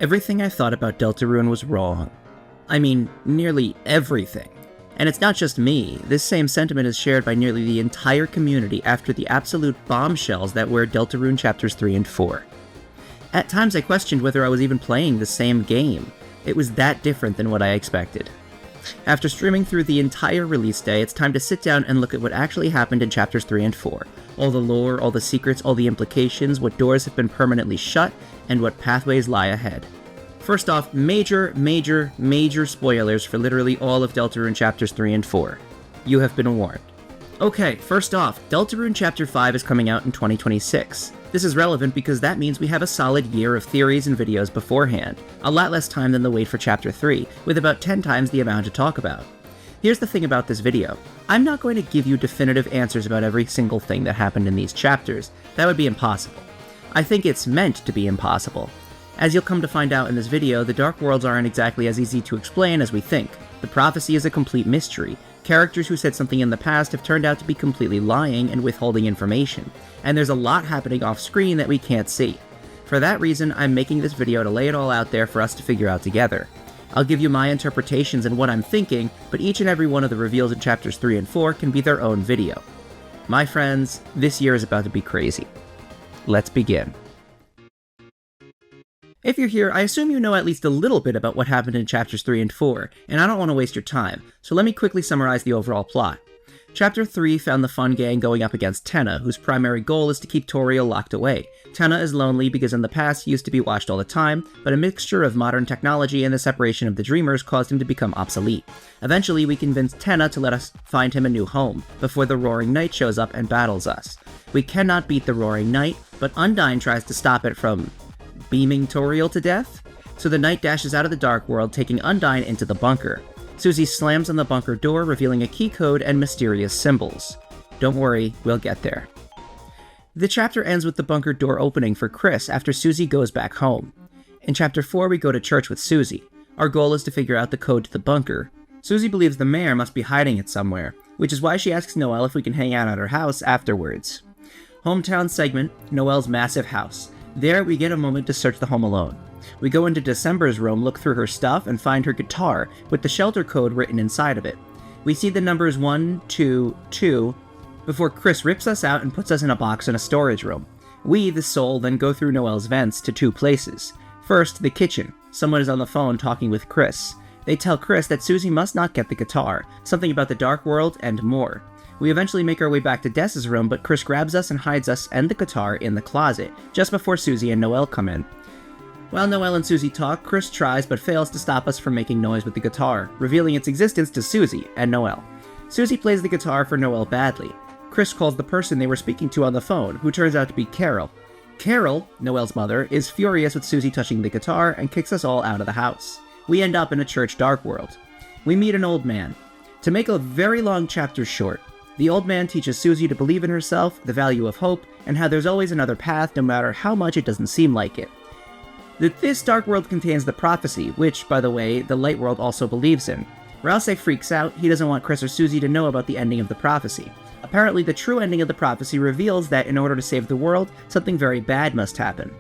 Everything I thought about Deltarune was wrong. I mean, nearly everything. And it's not just me, this same sentiment is shared by nearly the entire community after the absolute bombshells that were Deltarune Chapters 3 and 4. At times I questioned whether I was even playing the same game. It was that different than what I expected. After streaming through the entire release day, it's time to sit down and look at what actually happened in Chapters 3 and 4. All the lore, all the secrets, all the implications, what doors have been permanently shut, and what pathways lie ahead. First off, major spoilers for literally all of Deltarune Chapters 3 and 4. You have been warned. Okay, first off, Deltarune Chapter 5 is coming out in 2026. This is relevant because that means we have a solid year of theories and videos beforehand, a lot less time than the wait for Chapter 3, with about 10 times the amount to talk about. Here's the thing about this video. I'm not going to give you definitive answers about every single thing that happened in these chapters. That would be impossible. I think it's meant to be impossible. As you'll come to find out in this video, the Dark Worlds aren't exactly as easy to explain as we think. The prophecy is a complete mystery. Characters who said something in the past have turned out to be completely lying and withholding information, and there's a lot happening off screen that we can't see. For that reason, I'm making this video to lay it all out there for us to figure out together. I'll give you my interpretations and what I'm thinking, but each and every one of the reveals in Chapters 3 and 4 can be their own video. My friends, this year is about to be crazy. Let's begin. If you're here, I assume you know at least a little bit about what happened in Chapters 3 and 4, and I don't want to waste your time, so let me quickly summarize the overall plot. Chapter 3 found the Fun Gang going up against Tenna, whose primary goal is to keep Toriel locked away. Tenna is lonely because in the past he used to be watched all the time, but a mixture of modern technology and the separation of the Dreamers caused him to become obsolete. Eventually we convince Tenna to let us find him a new home, before the Roaring Knight shows up and battles us. We cannot beat the Roaring Knight, but Undyne tries to stop it from beaming Toriel to death? So the Knight dashes out of the Dark World, taking Undyne into the bunker. Susie slams on the bunker door, revealing a key code and mysterious symbols. Don't worry, we'll get there. The chapter ends with the bunker door opening for Chris after Susie goes back home. In Chapter 4, we go to church with Susie. Our goal is to figure out the code to the bunker. Susie believes the mayor must be hiding it somewhere, which is why she asks Noelle if we can hang out at her house afterwards. Hometown segment, Noelle's massive house. There, we get a moment to search the home alone. We go into December's room, look through her stuff, and find her guitar, with the shelter code written inside of it. We see the numbers 1, 2, 2, before Chris rips us out and puts us in a box in a storage room. We, the soul, then go through Noelle's vents to 2 places. First, the kitchen. Someone is on the phone talking with Chris. They tell Chris that Susie must not get the guitar, something about the Dark World, and more. We eventually make our way back to Des's room, but Chris grabs us and hides us and the guitar in the closet, just before Susie and Noelle come in. While Noelle and Susie talk, Chris tries but fails to stop us from making noise with the guitar, revealing its existence to Susie and Noelle. Susie plays the guitar for Noelle badly. Chris calls the person they were speaking to on the phone, who turns out to be Carol. Carol, Noelle's mother, is furious with Susie touching the guitar and kicks us all out of the house. We end up in a church Dark World. We meet an old man. To make a very long chapter short, the old man teaches Susie to believe in herself, the value of hope, and how there's always another path no matter how much it doesn't seem like it. That this Dark World contains the prophecy, which, by the way, the Light World also believes in. Rousey freaks out. He doesn't want Chris or Susie to know about the ending of the prophecy. Apparently, the true ending of the prophecy reveals that in order to save the world, something very bad must happen.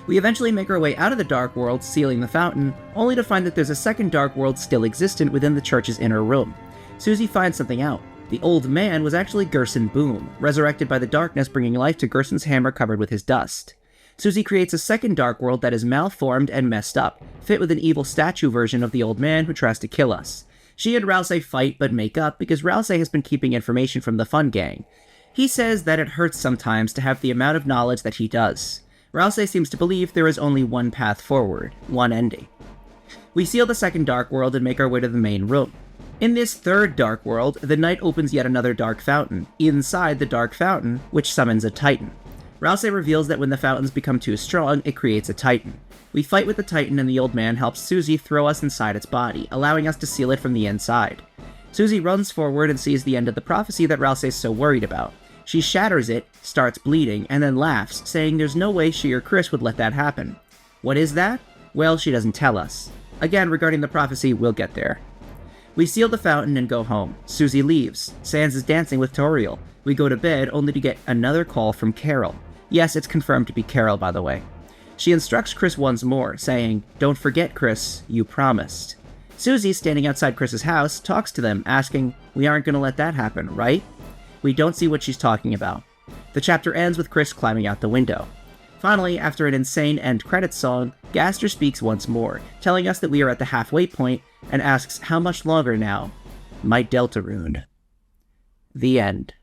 We eventually make our way out of the Dark World, sealing the fountain, only to find that there's a second Dark World still existent within the church's inner room. Susie finds something out. The old man was actually Gerson Boom, resurrected by the darkness, bringing life to Gerson's hammer covered with his dust. Susie creates a second Dark World that is malformed and messed up, fit with an evil statue version of the old man who tries to kill us. She and Rousey fight but make up because Rousey has been keeping information from the Fun Gang. He says that it hurts sometimes to have the amount of knowledge that he does. Rousey seems to believe there is only one path forward, one ending. We seal the second Dark World and make our way to the main room. In this third Dark World, the Knight opens yet another Dark Fountain, inside the Dark Fountain, which summons a Titan. Rousey reveals that when the fountains become too strong, it creates a Titan. We fight with the Titan and the old man helps Susie throw us inside its body, allowing us to seal it from the inside. Susie runs forward and sees the end of the prophecy that Rousey is so worried about. She shatters it, starts bleeding, and then laughs, saying there's no way she or Chris would let that happen. What is that? Well, she doesn't tell us. Again, regarding the prophecy, we'll get there. We seal the fountain and go home. Susie leaves. Sans is dancing with Toriel. We go to bed only to get another call from Carol. Yes, it's confirmed to be Carol, by the way. She instructs Chris once more, saying, "Don't forget, Chris, you promised." Susie, standing outside Chris's house, talks to them, asking, "We aren't going to let that happen, right?" We don't see what she's talking about. The chapter ends with Chris climbing out the window. Finally, after an insane end credits song, Gaster speaks once more, telling us that we are at the halfway point, and asks how much longer now. My Deltarune. The end.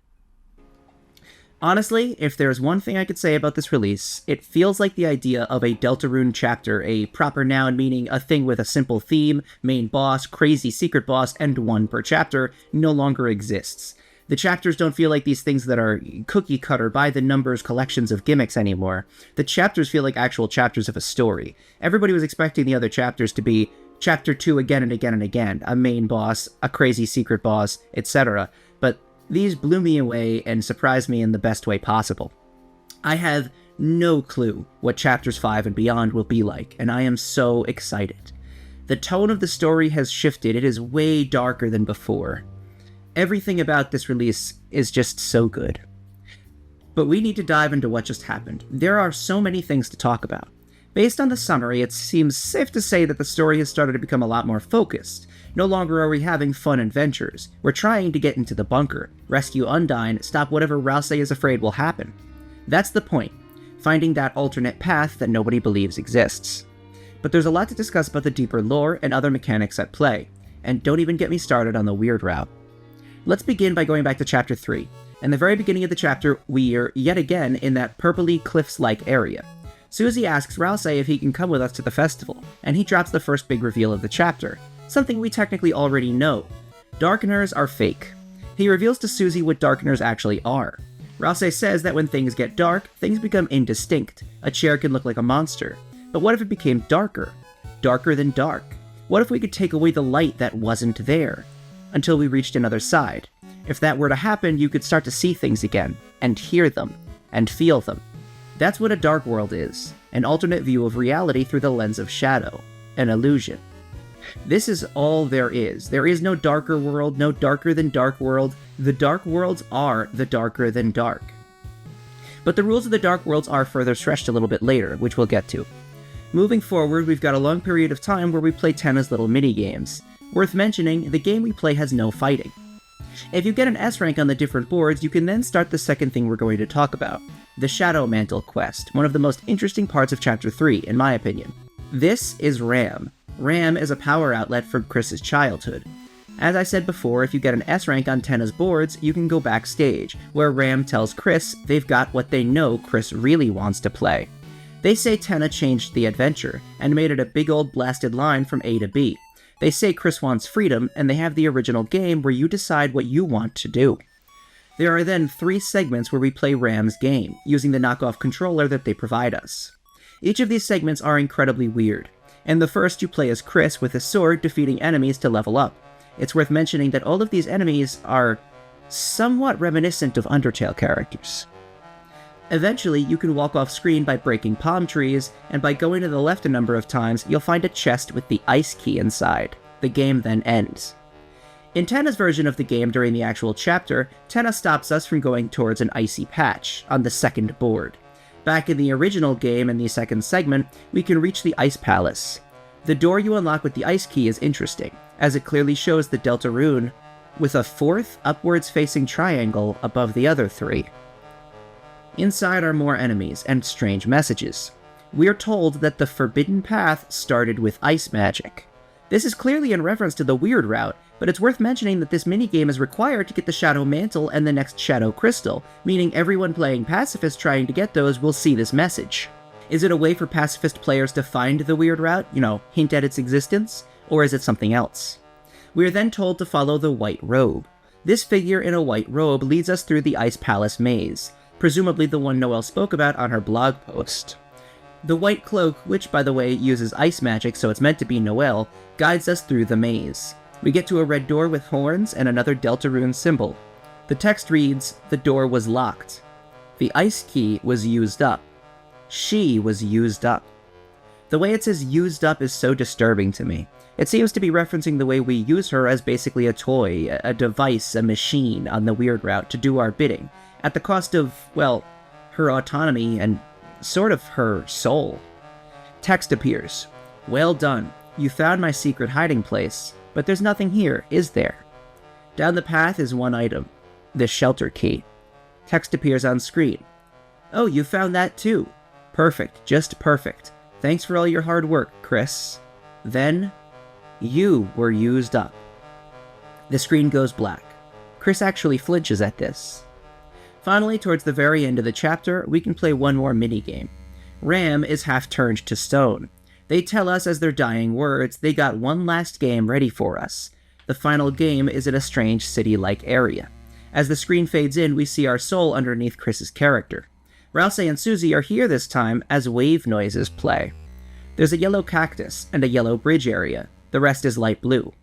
Honestly, if there's one thing I could say about this release, it feels like the idea of a Deltarune chapter, a proper noun meaning a thing with a simple theme, main boss, crazy secret boss, and one per chapter, no longer exists. The chapters don't feel like these things that are cookie-cutter by-the-numbers collections of gimmicks anymore. The chapters feel like actual chapters of a story. Everybody was expecting the other chapters to be Chapter 2 again and again and again, a main boss, a crazy secret boss, etc., but these blew me away and surprised me in the best way possible. I have no clue what Chapters 5 and beyond will be like, and I am so excited. The tone of the story has shifted. It is way darker than before. Everything about this release is just so good. But we need to dive into what just happened. There are so many things to talk about. Based on the summary, it seems safe to say that the story has started to become a lot more focused. No longer are we having fun adventures. We're trying to get into the bunker, rescue Undyne, stop whatever Rousey is afraid will happen. That's the point, finding that alternate path that nobody believes exists. But there's a lot to discuss about the deeper lore and other mechanics at play, and don't even get me started on the weird route. Let's begin by going back to Chapter 3. In the very beginning of the chapter, we're yet again in that purpley cliffs-like area. Susie asks Rousey if he can come with us to the festival, and he drops the first big reveal of the chapter, something we technically already know. Darkeners are fake. He reveals to Susie what Darkeners actually are. Rousey says that when things get dark, things become indistinct. A chair can look like a monster. But what if it became darker? Darker than dark? What if we could take away the light that wasn't there? Until we reached another side. If that were to happen, you could start to see things again, and hear them, and feel them. That's what a dark world is, an alternate view of reality through the lens of shadow, an illusion. This is all there is. There is no darker world, no darker than dark world. The dark worlds are the darker than dark. But the rules of the dark worlds are further stretched a little bit later, which we'll get to. Moving forward, we've got a long period of time where we play Tenna's little mini-games. Worth mentioning, the game we play has no fighting. If you get an S rank on the different boards, you can then start the second thing we're going to talk about, the Shadow Mantle quest, one of the most interesting parts of Chapter 3, in my opinion. This is Ram. Ram is a power outlet from Chris's childhood. As I said before, if you get an S rank on Tenna's boards, you can go backstage, where Ram tells Chris they've got what they know Chris really wants to play. They say Tenna changed the adventure, and made it a big old blasted line from A to B. They say Chris wants freedom, and they have the original game where you decide what you want to do. There are then 3 segments where we play Ram's game, using the knockoff controller that they provide us. Each of these segments are incredibly weird. In the first, you play as Chris with a sword defeating enemies to level up. It's worth mentioning that all of these enemies are somewhat reminiscent of Undertale characters. Eventually, you can walk off screen by breaking palm trees, and by going to the left a number of times, you'll find a chest with the ice key inside. The game then ends. In Tenna's version of the game during the actual chapter, Tenna stops us from going towards an icy patch on the second board. Back in the original game in the second segment, we can reach the Ice Palace. The door you unlock with the ice key is interesting, as it clearly shows the Deltarune with a 4th upwards-facing triangle above the other 3. Inside are more enemies and strange messages. We're told that the Forbidden Path started with ice magic. This is clearly in reference to the weird route, but it's worth mentioning that this minigame is required to get the Shadow Mantle and the next Shadow Crystal, meaning everyone playing Pacifist trying to get those will see this message. Is it a way for Pacifist players to find the weird route, hint at its existence, or is it something else? We are then told to follow the White Robe. This figure in a white robe leads us through the Ice Palace maze, presumably the one Noelle spoke about on her blog post. The white cloak, which by the way uses ice magic so it's meant to be Noelle, guides us through the maze. We get to a red door with horns and another Deltarune symbol. The text reads, "The door was locked. The ice key was used up. She was used up." The way it says used up is so disturbing to me. It seems to be referencing the way we use her as basically a toy, a device, a machine on the weird route to do our bidding, at the cost of, well, her autonomy and sort of her soul. Text appears. Well done. You found my secret hiding place, but there's nothing here, is there? Down the path is one item. The shelter key. Text appears on screen. Oh, you found that too. Perfect, just perfect. Thanks for all your hard work, Chris. Then, you were used up. The screen goes black. Chris actually flinches at this. Finally, towards the very end of the chapter, we can play one more minigame. Ram is half turned to stone. They tell us as their dying words they got one last game ready for us. The final game is in a strange city-like area. As the screen fades in, we see our soul underneath Chris's character. Rouse and Susie are here this time as wave noises play. There's a yellow cactus and a yellow bridge area. The rest is light blue.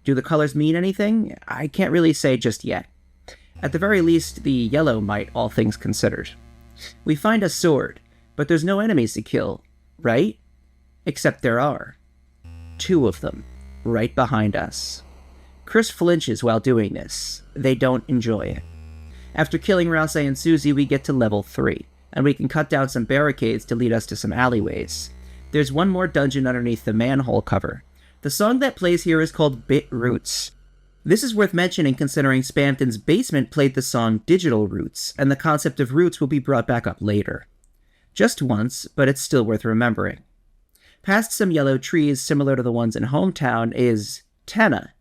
Do the colors mean anything? I can't really say just yet. At the very least, the yellow might, all things considered. We find a sword, but there's no enemies to kill, right? Except there are. 2 of them, right behind us. Chris flinches while doing this. They don't enjoy it. After killing Rouse and Susie, we get to level 3, and we can cut down some barricades to lead us to some alleyways. There's one more dungeon underneath the manhole cover. The song that plays here is called Bit Roots. This is worth mentioning considering Spamton's Basement played the song Digital Roots, and the concept of roots will be brought back up later. Just once, but it's still worth remembering. Past some yellow trees similar to the ones in Hometown is Tenna,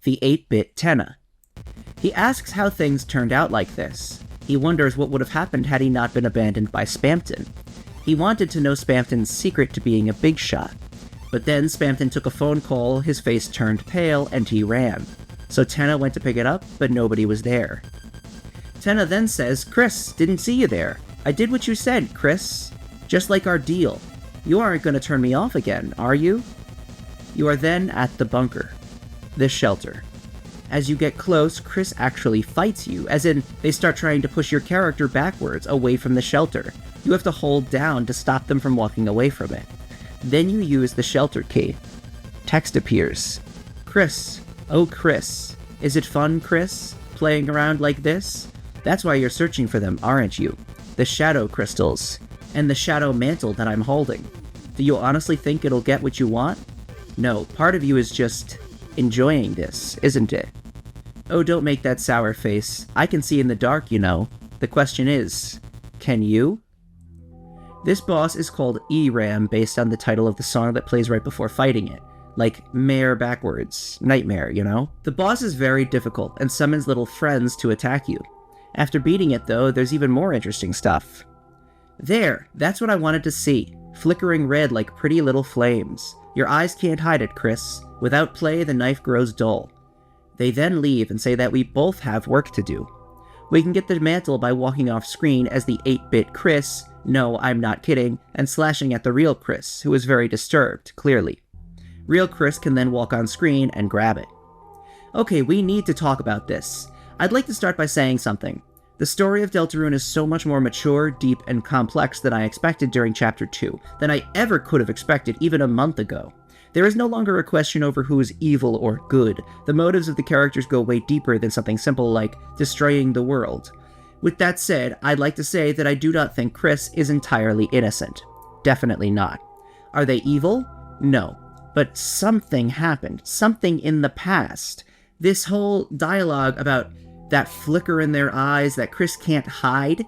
the 8-bit Tenna. He asks how things turned out like this. He wonders what would have happened had he not been abandoned by Spamton. He wanted to know Spamton's secret to being a big shot. But then Spamton took a phone call, his face turned pale, and he ran. So Tenna went to pick it up, but nobody was there. Tenna then says, Chris, didn't see you there. I did what you said, Chris. Just like our deal. You aren't going to turn me off again, are you? You are then at the bunker. The shelter. As you get close, Chris actually fights you, as in, they start trying to push your character backwards, away from the shelter. You have to hold down to stop them from walking away from it. Then you use the shelter key. Text appears. Chris. Oh, Chris. Is it fun, Chris? Playing around like this? That's why you're searching for them, aren't you? The shadow crystals. And the shadow mantle that I'm holding. Do you honestly think it'll get what you want? No, part of you is just enjoying this, isn't it? Oh, don't make that sour face. I can see in the dark, you know. The question is, can you? This boss is called E-Ram based on the title of the song that plays right before fighting it. Like, mare backwards. Nightmare, you know? The boss is very difficult and summons little friends to attack you. After beating it, though, there's even more interesting stuff. There! That's what I wanted to see. Flickering red like pretty little flames. Your eyes can't hide it, Chris. Without play, the knife grows dull. They then leave and say that we both have work to do. We can get the mantle by walking off screen as the 8-bit Chris, no, I'm not kidding, and slashing at the real Chris, who is very disturbed, clearly. Real Chris can then walk on screen and grab it. Okay, we need to talk about this. I'd like to start by saying something. The story of Deltarune is so much more mature, deep, and complex than I expected during Chapter 2, than I ever could have expected even a month ago. There is no longer a question over who is evil or good. The motives of the characters go way deeper than something simple like destroying the world. With that said, I'd like to say that I do not think Chris is entirely innocent. Definitely not. Are they evil? No. But something happened. Something in the past. This whole dialogue about that flicker in their eyes that Chris can't hide,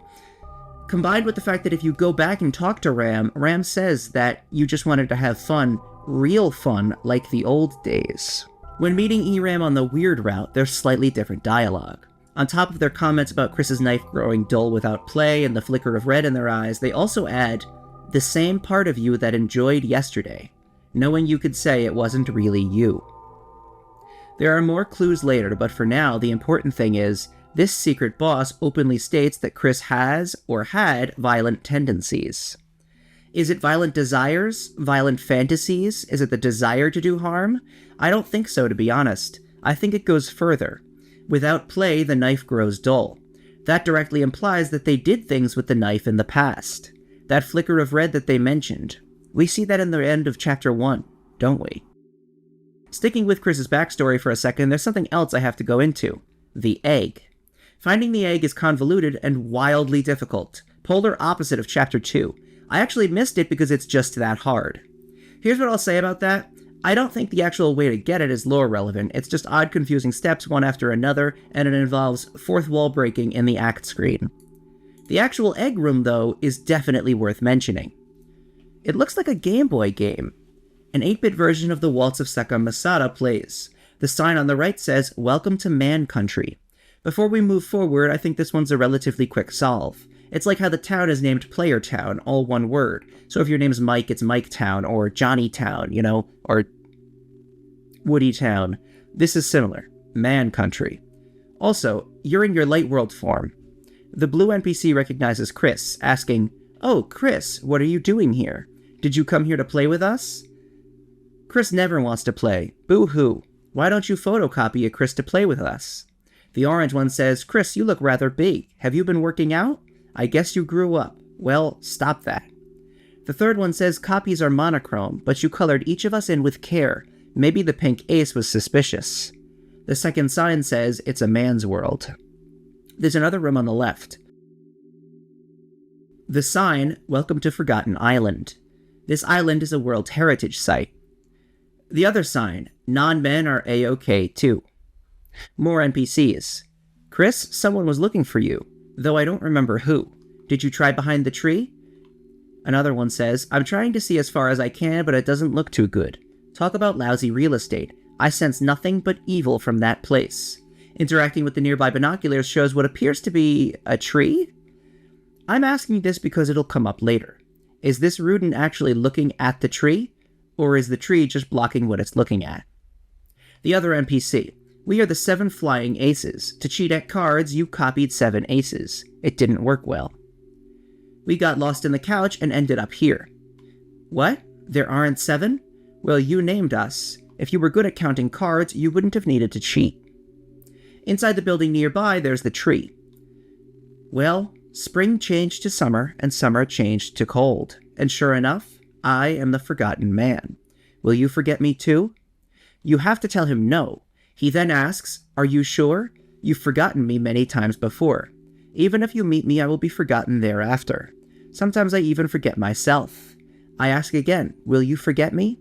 combined with the fact that if you go back and talk to Ram, Ram says that you just wanted to have fun, real fun, like the old days. When meeting E-Ram on the weird route, there's slightly different dialogue. On top of their comments about Chris's knife growing dull without play and the flicker of red in their eyes, they also add, the same part of you that enjoyed yesterday, knowing you could say it wasn't really you. There are more clues later, but for now, the important thing is, this secret boss openly states that Chris has, or had, violent tendencies. Is it violent desires? Violent fantasies? Is it the desire to do harm? I don't think so, to be honest. I think it goes further. Without play, the knife grows dull. That directly implies that they did things with the knife in the past. That flicker of red that they mentioned. We see that in the end of Chapter 1, don't we? Sticking with Chris's backstory for a second, there's something else I have to go into. The egg. Finding the egg is convoluted and wildly difficult. Polar opposite of Chapter 2. I actually missed it because it's just that hard. Here's what I'll say about that. I don't think the actual way to get it is lore relevant. It's just odd, confusing steps one after another, and it involves fourth wall breaking in the act screen. The actual egg room, though, is definitely worth mentioning. It looks like a Game Boy game. An 8-bit version of the Waltz of Seka Masada plays. The sign on the right says, "Welcome to Man Country." Before we move forward, I think this one's a relatively quick solve. It's like how the town is named Player Town, all one word. So if your name's Mike, it's Mike Town, or Johnny Town, or Woody Town. This is similar. Man Country. Also, you're in your Light World form. The blue NPC recognizes Chris, asking, "Oh, Chris, what are you doing here? Did you come here to play with us?" Chris never wants to play. Boo-hoo. Why don't you photocopy a Chris to play with us? The orange one says, "Chris, you look rather big. Have you been working out? I guess you grew up. Well, stop that." The third one says, "Copies are monochrome, but you colored each of us in with care. Maybe the pink ace was suspicious." The second sign says, "It's a man's world." There's another room on the left. The sign, "Welcome to Forgotten Island." This island is a World Heritage Site. The other sign, "Non-men are A-OK too." More NPCs. "Chris, someone was looking for you, though I don't remember who. Did you try behind the tree?" Another one says, "I'm trying to see as far as I can, but it doesn't look too good. Talk about lousy real estate. I sense nothing but evil from that place." Interacting with the nearby binoculars shows what appears to be a tree? I'm asking this because it'll come up later. Is this Rudin actually looking at the tree? Or is the tree just blocking what it's looking at? The other NPC. "We are the 7 flying aces. To cheat at cards, you copied 7 aces. It didn't work well. We got lost in the couch and ended up here." What? There aren't 7? Well, you named us. If you were good at counting cards, you wouldn't have needed to cheat. Inside the building nearby, there's the tree. Well, spring changed to summer, and summer changed to cold. And sure enough, I am the Forgotten Man. Will you forget me too? You have to tell him no. He then asks, "Are you sure? You've forgotten me many times before. Even if you meet me, I will be forgotten thereafter. Sometimes I even forget myself. I ask again, will you forget me?"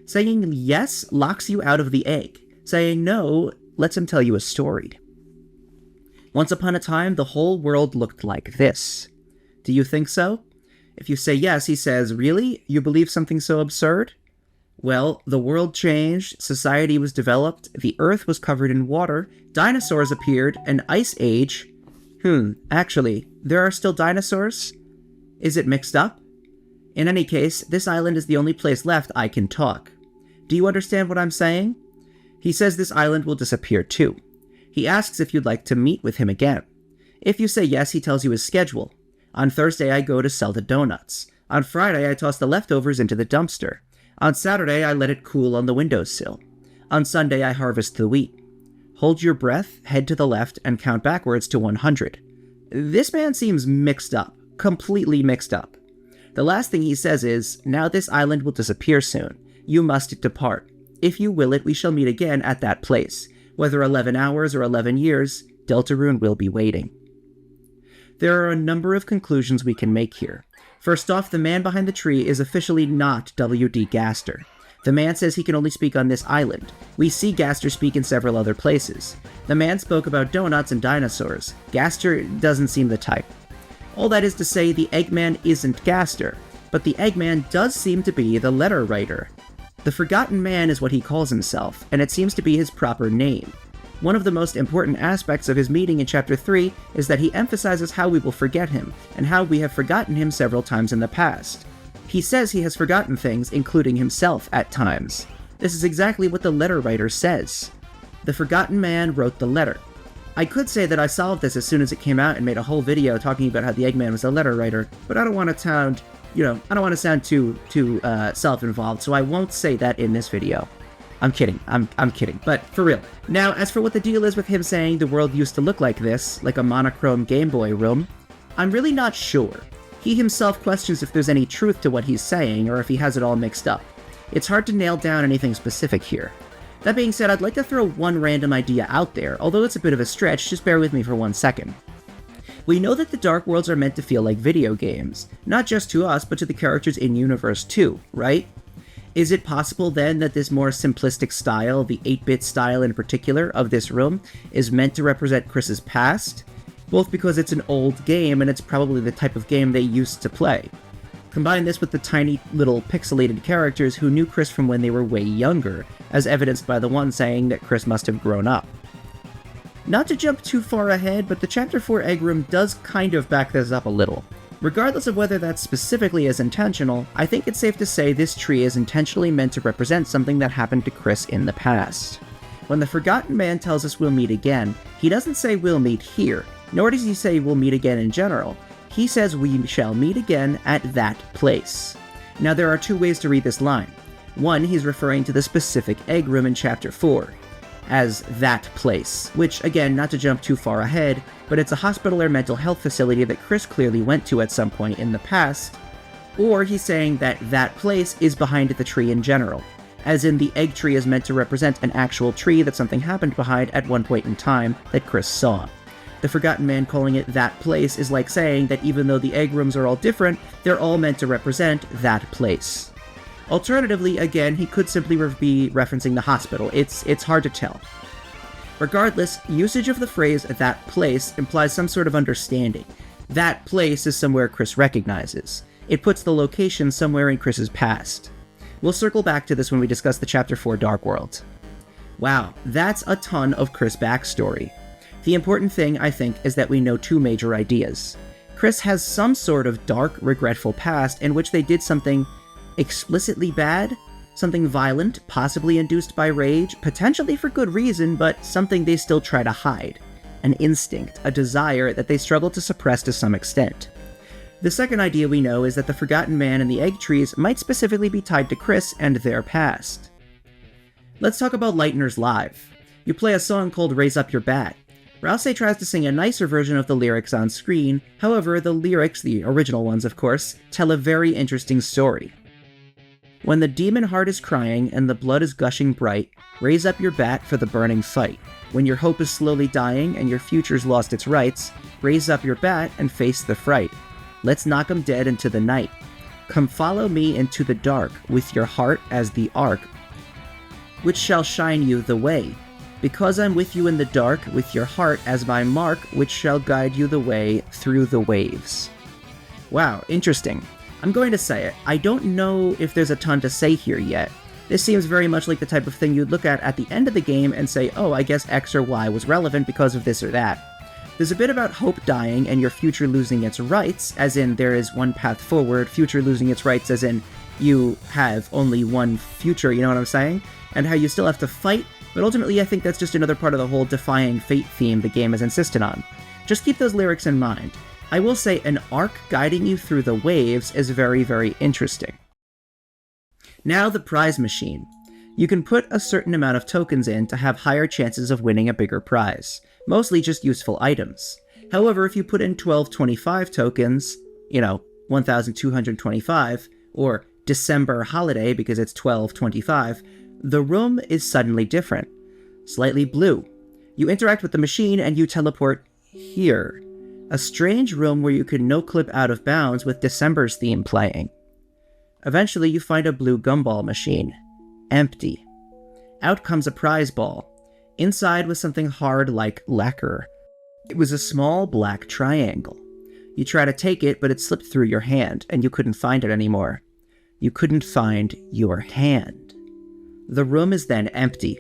Saying yes locks you out of the egg. Saying no lets him tell you a story. Once upon a time, the whole world looked like this. Do you think so? If you say yes, he says, "Really? You believe something so absurd?" Well, the world changed, society was developed, the earth was covered in water, dinosaurs appeared, an ice age. Actually, there are still dinosaurs? Is it mixed up? In any case, this island is the only place left I can talk. Do you understand what I'm saying? He says this island will disappear too. He asks if you'd like to meet with him again. If you say yes, he tells you his schedule. On Thursday, I go to sell the donuts. On Friday, I toss the leftovers into the dumpster. On Saturday, I let it cool on the windowsill. On Sunday, I harvest the wheat. Hold your breath, head to the left, and count backwards to 100. This man seems mixed up. Completely mixed up. The last thing he says is, "Now this island will disappear soon. You must depart. If you will it, we shall meet again at that place. Whether 11 hours or 11 years, Deltarune will be waiting." There are a number of conclusions we can make here. First off, the man behind the tree is officially not W.D. Gaster. The man says he can only speak on this island. We see Gaster speak in several other places. The man spoke about donuts and dinosaurs. Gaster doesn't seem the type. All that is to say, the Eggman isn't Gaster, but the Eggman does seem to be the letter writer. The Forgotten Man is what he calls himself, and it seems to be his proper name. One of the most important aspects of his meeting in Chapter 3 is that he emphasizes how we will forget him, and how we have forgotten him several times in the past. He says he has forgotten things, including himself, at times. This is exactly what the letter writer says. The Forgotten Man wrote the letter. I could say that I solved this as soon as it came out and made a whole video talking about how the Eggman was a letter writer, but I don't want to sound, too self-involved, so I won't say that in this video. I'm kidding. I'm kidding. But for real. Now, as for what the deal is with him saying the world used to look like this, like a monochrome Game Boy room, I'm really not sure. He himself questions if there's any truth to what he's saying, or if he has it all mixed up. It's hard to nail down anything specific here. That being said, I'd like to throw one random idea out there, although it's a bit of a stretch, just bear with me for 1 second. We know that the Dark Worlds are meant to feel like video games, not just to us, but to the characters in-universe too, right? Is it possible then that this more simplistic style, the 8-bit style in particular of this room, is meant to represent Chris's past? Both because it's an old game and it's probably the type of game they used to play. Combine this with the tiny little pixelated characters who knew Chris from when they were way younger, as evidenced by the one saying that Chris must have grown up. Not to jump too far ahead, but the Chapter 4 egg room does kind of back this up a little. Regardless of whether that specifically is intentional, I think it's safe to say this tree is intentionally meant to represent something that happened to Chris in the past. When the Forgotten Man tells us we'll meet again, he doesn't say we'll meet here, nor does he say we'll meet again in general. He says we shall meet again at that place. Now there are two ways to read this line. One, he's referring to the specific egg room in Chapter 4 as that place, which, again, not to jump too far ahead, but it's a hospital or mental health facility that Chris clearly went to at some point in the past. Or he's saying that that place is behind the tree in general, as in the egg tree is meant to represent an actual tree that something happened behind at one point in time that Chris saw. The Forgotten Man calling it that place is like saying that even though the egg rooms are all different, they're all meant to represent that place. Alternatively, again, he could simply be referencing the hospital. It's hard to tell. Regardless, usage of the phrase that place implies some sort of understanding. That place is somewhere Chris recognizes. It puts the location somewhere in Chris's past. We'll circle back to this when we discuss the Chapter 4 Dark World. Wow, that's a ton of Chris backstory. The important thing, I think, is that we know two major ideas. Chris has some sort of dark, regretful past in which they did something explicitly bad, something violent, possibly induced by rage, potentially for good reason, but something they still try to hide. An instinct, a desire that they struggle to suppress to some extent. The second idea we know is that the Forgotten Man and the egg trees might specifically be tied to Chris and their past. Let's talk about Lightner's Live. You play a song called Raise Up Your Bat. Rousey tries to sing a nicer version of the lyrics on screen, however, the lyrics, the original ones of course, tell a very interesting story. When the demon heart is crying and the blood is gushing bright, raise up your bat for the burning fight. When your hope is slowly dying and your future's lost its rights, raise up your bat and face the fright. Let's knock 'em dead into the night. Come follow me into the dark, with your heart as the arc, which shall shine you the way. Because I'm with you in the dark, with your heart as my mark, which shall guide you the way through the waves. Wow, interesting. I'm going to say it. I don't know if there's a ton to say here yet. This seems very much like the type of thing you'd look at the end of the game and say, oh, I guess X or Y was relevant because of this or that. There's a bit about hope dying and your future losing its rights, as in there is one path forward, future losing its rights as in you have only one future, you know what I'm saying? And how you still have to fight, but ultimately I think that's just another part of the whole defying fate theme the game has insisted on. Just keep those lyrics in mind. I will say an arc guiding you through the waves is very, very interesting. Now the prize machine. You can put a certain amount of tokens in to have higher chances of winning a bigger prize, mostly just useful items. However, if you put in 1225 tokens, 1225, or December holiday because it's 1225, the room is suddenly different. Slightly blue. You interact with the machine and you teleport here. A strange room where you can no-clip out of bounds with December's theme playing. Eventually you find a blue gumball machine. Empty. Out comes a prize ball. Inside was something hard like lacquer. It was a small black triangle. You try to take it, but it slipped through your hand, and you couldn't find it anymore. You couldn't find your hand. The room is then empty.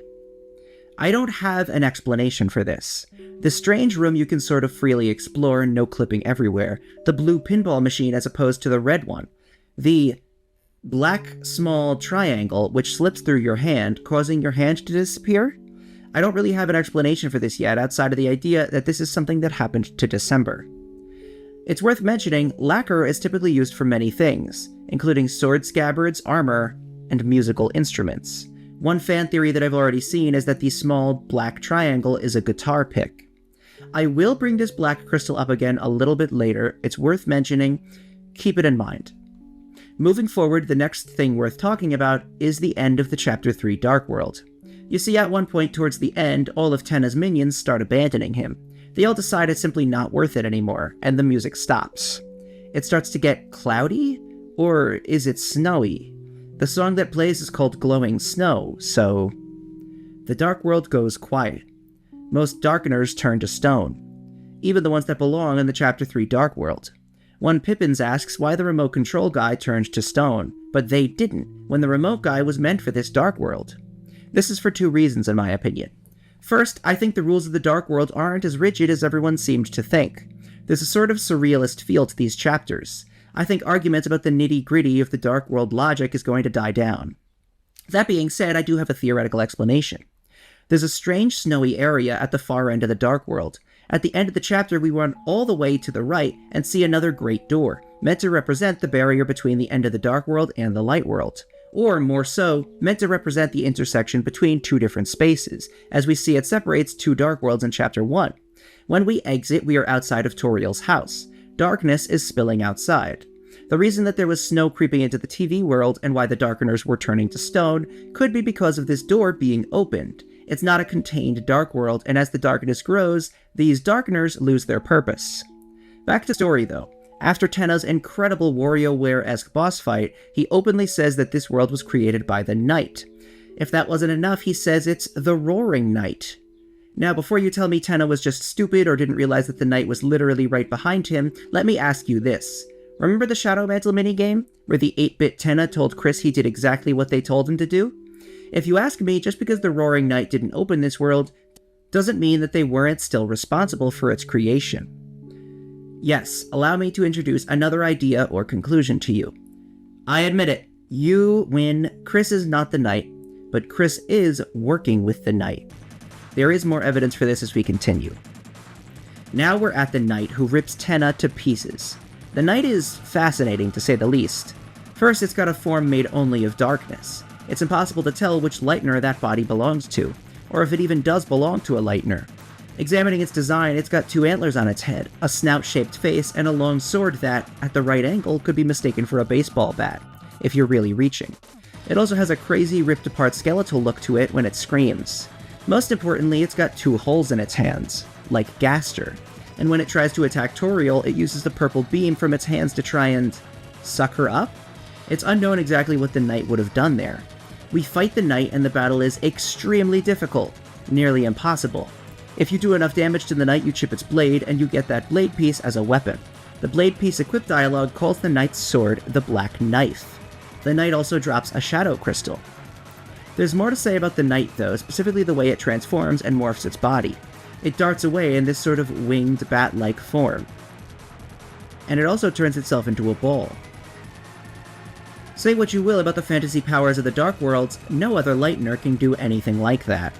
I don't have an explanation for this. The strange room you can sort of freely explore, no clipping everywhere. The blue pinball machine as opposed to the red one. The black small triangle which slips through your hand, causing your hand to disappear? I don't really have an explanation for this yet, outside of the idea that this is something that happened to December. It's worth mentioning, lacquer is typically used for many things, including sword scabbards, armor, and musical instruments. One fan theory that I've already seen is that the small black triangle is a guitar pick. I will bring this black crystal up again a little bit later. It's worth mentioning. Keep it in mind. Moving forward, the next thing worth talking about is the end of the Chapter 3 Dark World. You see, at one point towards the end, all of Tenna's minions start abandoning him. They all decide it's simply not worth it anymore, and the music stops. It starts to get cloudy? Or is it snowy? The song that plays is called Glowing Snow, so... The dark world goes quiet. Most darkeners turn to stone, even the ones that belong in the Chapter 3 Dark World. One Pippins asks why the remote control guy turned to stone, but they didn't, when the remote guy was meant for this dark world. This is for 2 reasons, in my opinion. First, I think the rules of the Dark World aren't as rigid as everyone seemed to think. There's a sort of surrealist feel to these chapters. I think arguments about the nitty-gritty of the Dark World logic is going to die down. That being said, I do have a theoretical explanation. There's a strange snowy area at the far end of the Dark World. At the end of the chapter, we run all the way to the right and see another great door, meant to represent the barrier between the end of the Dark World and the Light World. Or, more so, meant to represent the intersection between 2 different spaces, as we see it separates 2 Dark Worlds in Chapter 1. When we exit, we are outside of Toriel's house. Darkness is spilling outside. The reason that there was snow creeping into the TV world and why the Darkeners were turning to stone could be because of this door being opened. It's not a contained Dark World, and as the darkness grows, these Darkeners lose their purpose. Back to story, though. After Tenna's incredible WarioWare-esque boss fight, he openly says that this world was created by the Night. If that wasn't enough, he says it's the Roaring Night. Now, before you tell me Tenna was just stupid or didn't realize that the Night was literally right behind him, let me ask you this. Remember the Shadow Mantle minigame, where the 8-bit Tenna told Chris he did exactly what they told him to do? If you ask me, just because the Roaring Night didn't open this world, doesn't mean that they weren't still responsible for its creation. Yes, allow me to introduce another idea or conclusion to you. I admit it, you win. Chris is not the Night, but Chris is working with the Night. There is more evidence for this as we continue. Now we're at the Night, who rips Tenna to pieces. The Night is fascinating, to say the least. First, it's got a form made only of darkness. It's impossible to tell which Lightener that body belongs to, or if it even does belong to a Lightener. Examining its design, it's got 2 antlers on its head, a snout-shaped face, and a long sword that, at the right angle, could be mistaken for a baseball bat, if you're really reaching. It also has a crazy ripped-apart skeletal look to it when it screams. Most importantly, it's got 2 holes in its hands, like Gaster, and when it tries to attack Toriel, it uses the purple beam from its hands to try and suck her up? It's unknown exactly what the Knight would have done there. We fight the Knight and the battle is extremely difficult, nearly impossible. If you do enough damage to the Knight, you chip its blade, and you get that blade piece as a weapon. The blade piece equipped dialogue calls the Knight's sword the Black Knife. The Knight also drops a shadow crystal. There's more to say about the Knight though, specifically the way it transforms and morphs its body. It darts away in this sort of winged bat-like form. And it also turns itself into a ball. Say what you will about the fantasy powers of the Dark Worlds, no other Lightener can do anything like that.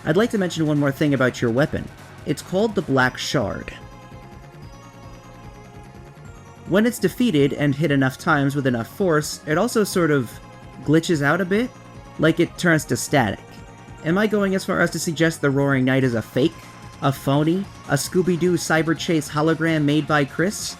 I'd like to mention one more thing about your weapon. It's called the Black Shard. When it's defeated and hit enough times with enough force, it also sort of glitches out a bit, like it turns to static. Am I going as far as to suggest the Roaring Knight is a fake? A phony? A Scooby-Doo cyber chase hologram made by Chris?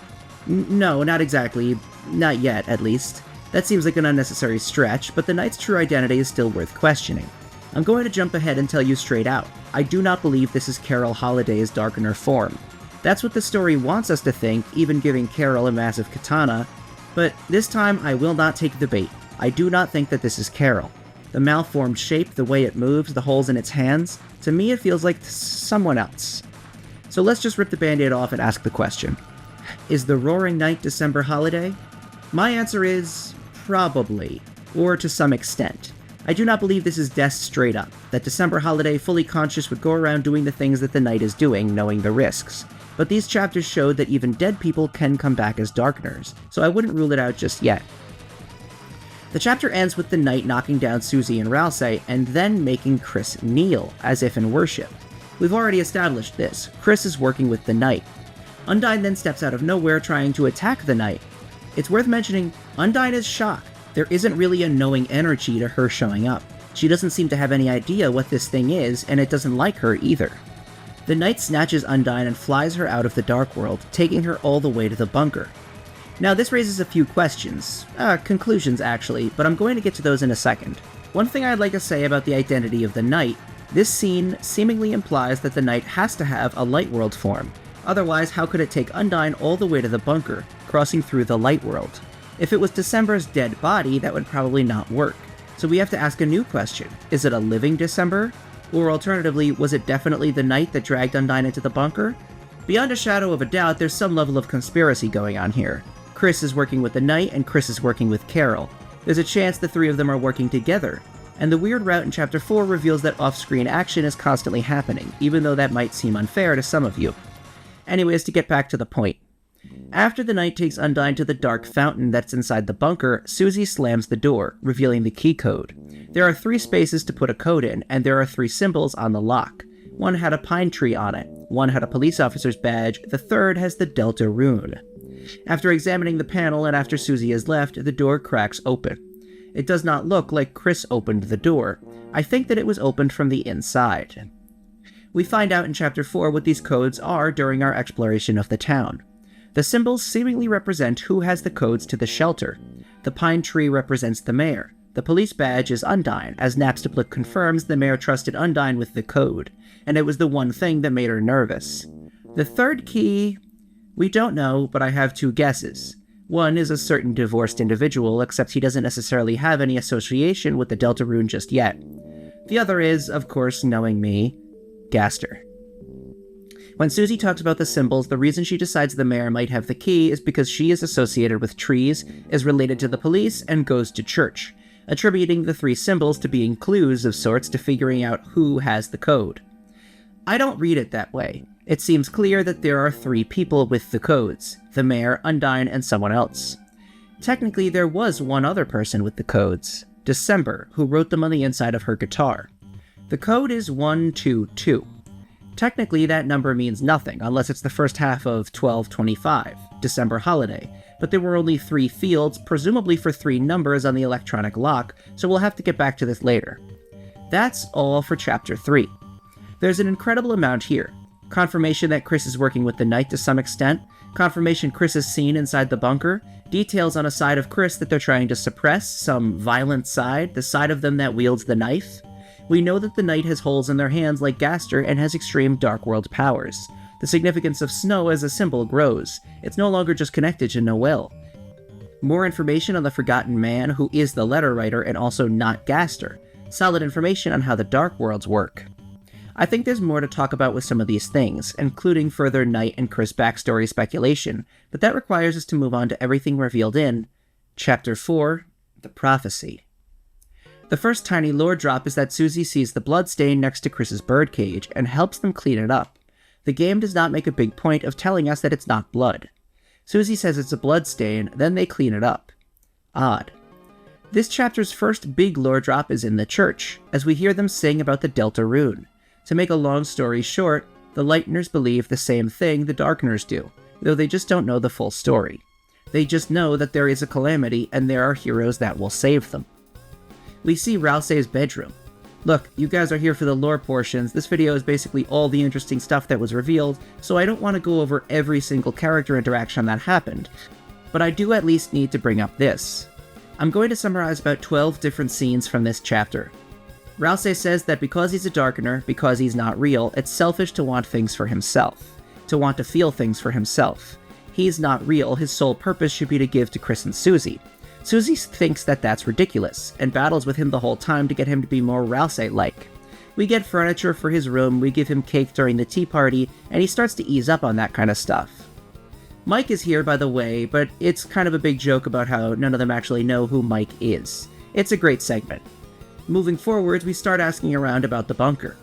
No, not exactly. Not yet, at least. That seems like an unnecessary stretch, but the Knight's true identity is still worth questioning. I'm going to jump ahead and tell you straight out. I do not believe this is Carol Holliday's Darkener form. That's what the story wants us to think, even giving Carol a massive katana, but this time I will not take the bait. I do not think that this is Carol. The malformed shape, the way it moves, the holes in its hands, to me it feels like someone else. So let's just rip the band-aid off and ask the question. Is the Roaring Knight December Holiday? My answer is probably, or to some extent. I do not believe this is Death straight up, that December Holiday fully conscious would go around doing the things that the Knight is doing, knowing the risks. But these chapters showed that even dead people can come back as Darkeners, so I wouldn't rule it out just yet. The chapter ends with the Knight knocking down Susie and Ralsei, and then making Chris kneel, as if in worship. We've already established this. Chris is working with the Knight. Undyne then steps out of nowhere trying to attack the Knight. It's worth mentioning, Undyne is shocked. There isn't really a knowing energy to her showing up. She doesn't seem to have any idea what this thing is, and it doesn't like her either. The Knight snatches Undyne and flies her out of the Dark World, taking her all the way to the bunker. Now this raises a few questions, conclusions actually, but I'm going to get to those in a second. One thing I'd like to say about the identity of the Knight, this scene seemingly implies that the Knight has to have a Light World form. Otherwise, how could it take Undyne all the way to the bunker, crossing through the Light World? If it was December's dead body, that would probably not work. So we have to ask a new question. Is it a living December? Or alternatively, was it definitely the night that dragged Undyne into the bunker? Beyond a shadow of a doubt, there's some level of conspiracy going on here. Chris is working with the Night, and Chris is working with Carol. There's a chance the three of them are working together. And the weird route in Chapter 4 reveals that off-screen action is constantly happening, even though that might seem unfair to some of you. Anyways, to get back to the point. After the Night takes Undyne to the dark fountain that's inside the bunker, Susie slams the door, revealing the key code. There are 3 spaces to put a code in, and there are 3 symbols on the lock. One had a pine tree on it, one had a police officer's badge, the third has the Deltarune. After examining the panel and after Susie has left, the door cracks open. It does not look like Chris opened the door. I think that it was opened from the inside. We find out in Chapter 4 what these codes are during our exploration of the town. The symbols seemingly represent who has the codes to the shelter. The pine tree represents the mayor. The police badge is Undyne, as Napstablook confirms the mayor trusted Undyne with the code, and it was the one thing that made her nervous. The third key... we don't know, but I have 2 guesses. One is a certain divorced individual, except he doesn't necessarily have any association with the Deltarune just yet. The other is, of course, knowing me, Gaster. When Susie talks about the symbols, the reason she decides the mayor might have the key is because she is associated with trees, is related to the police, and goes to church, attributing the 3 symbols to being clues of sorts to figuring out who has the code. I don't read it that way. It seems clear that there are 3 people with the codes, the mayor, Undyne, and someone else. Technically, there was one other person with the codes, December, who wrote them on the inside of her guitar. The code is 122. Technically, that number means nothing, unless it's the first half of 1225, December holiday, but there were only 3 fields, presumably for 3 numbers on the electronic lock, so we'll have to get back to this later. That's all for Chapter 3. There's an incredible amount here. Confirmation that Chris is working with the Night to some extent, confirmation Chris is seen inside the bunker, details on a side of Chris that they're trying to suppress, some violent side, the side of them that wields the knife. We know that the Night has holes in their hands like Gaster and has extreme Dark World powers. The significance of snow as a symbol grows. It's no longer just connected to Noel. More information on the Forgotten Man, who is the letter writer and also not Gaster. Solid information on how the Dark Worlds work. I think there's more to talk about with some of these things, including further Night and Chris backstory speculation, but that requires us to move on to everything revealed in Chapter 4, The Prophecy. The first tiny lore drop is that Susie sees the blood stain next to Chris's birdcage and helps them clean it up. The game does not make a big point of telling us that it's not blood. Susie says it's a blood stain, then they clean it up. Odd. This chapter's first big lore drop is in the church, as we hear them sing about the Deltarune. To make a long story short, the Lighteners believe the same thing the Darkeners do, though they just don't know the full story. They just know that there is a calamity and there are heroes that will save them. We see Rousey's bedroom. Look, you guys are here for the lore portions. This video is basically all the interesting stuff that was revealed, so I don't want to go over every single character interaction that happened. But I do at least need to bring up this. I'm going to summarize about 12 different scenes from this chapter. Rousey says that because he's a Darkener, because he's not real, it's selfish to want things for himself. To want to feel things for himself. He's not real, his sole purpose should be to give to Chris and Susie. Susie thinks that that's ridiculous, and battles with him the whole time to get him to be more Rousey-like. We get furniture for his room, we give him cake during the tea party, and he starts to ease up on that kind of stuff. Mike is here, by the way, but it's kind of a big joke about how none of them actually know who Mike is. It's a great segment. Moving forward, we start asking around about the bunker.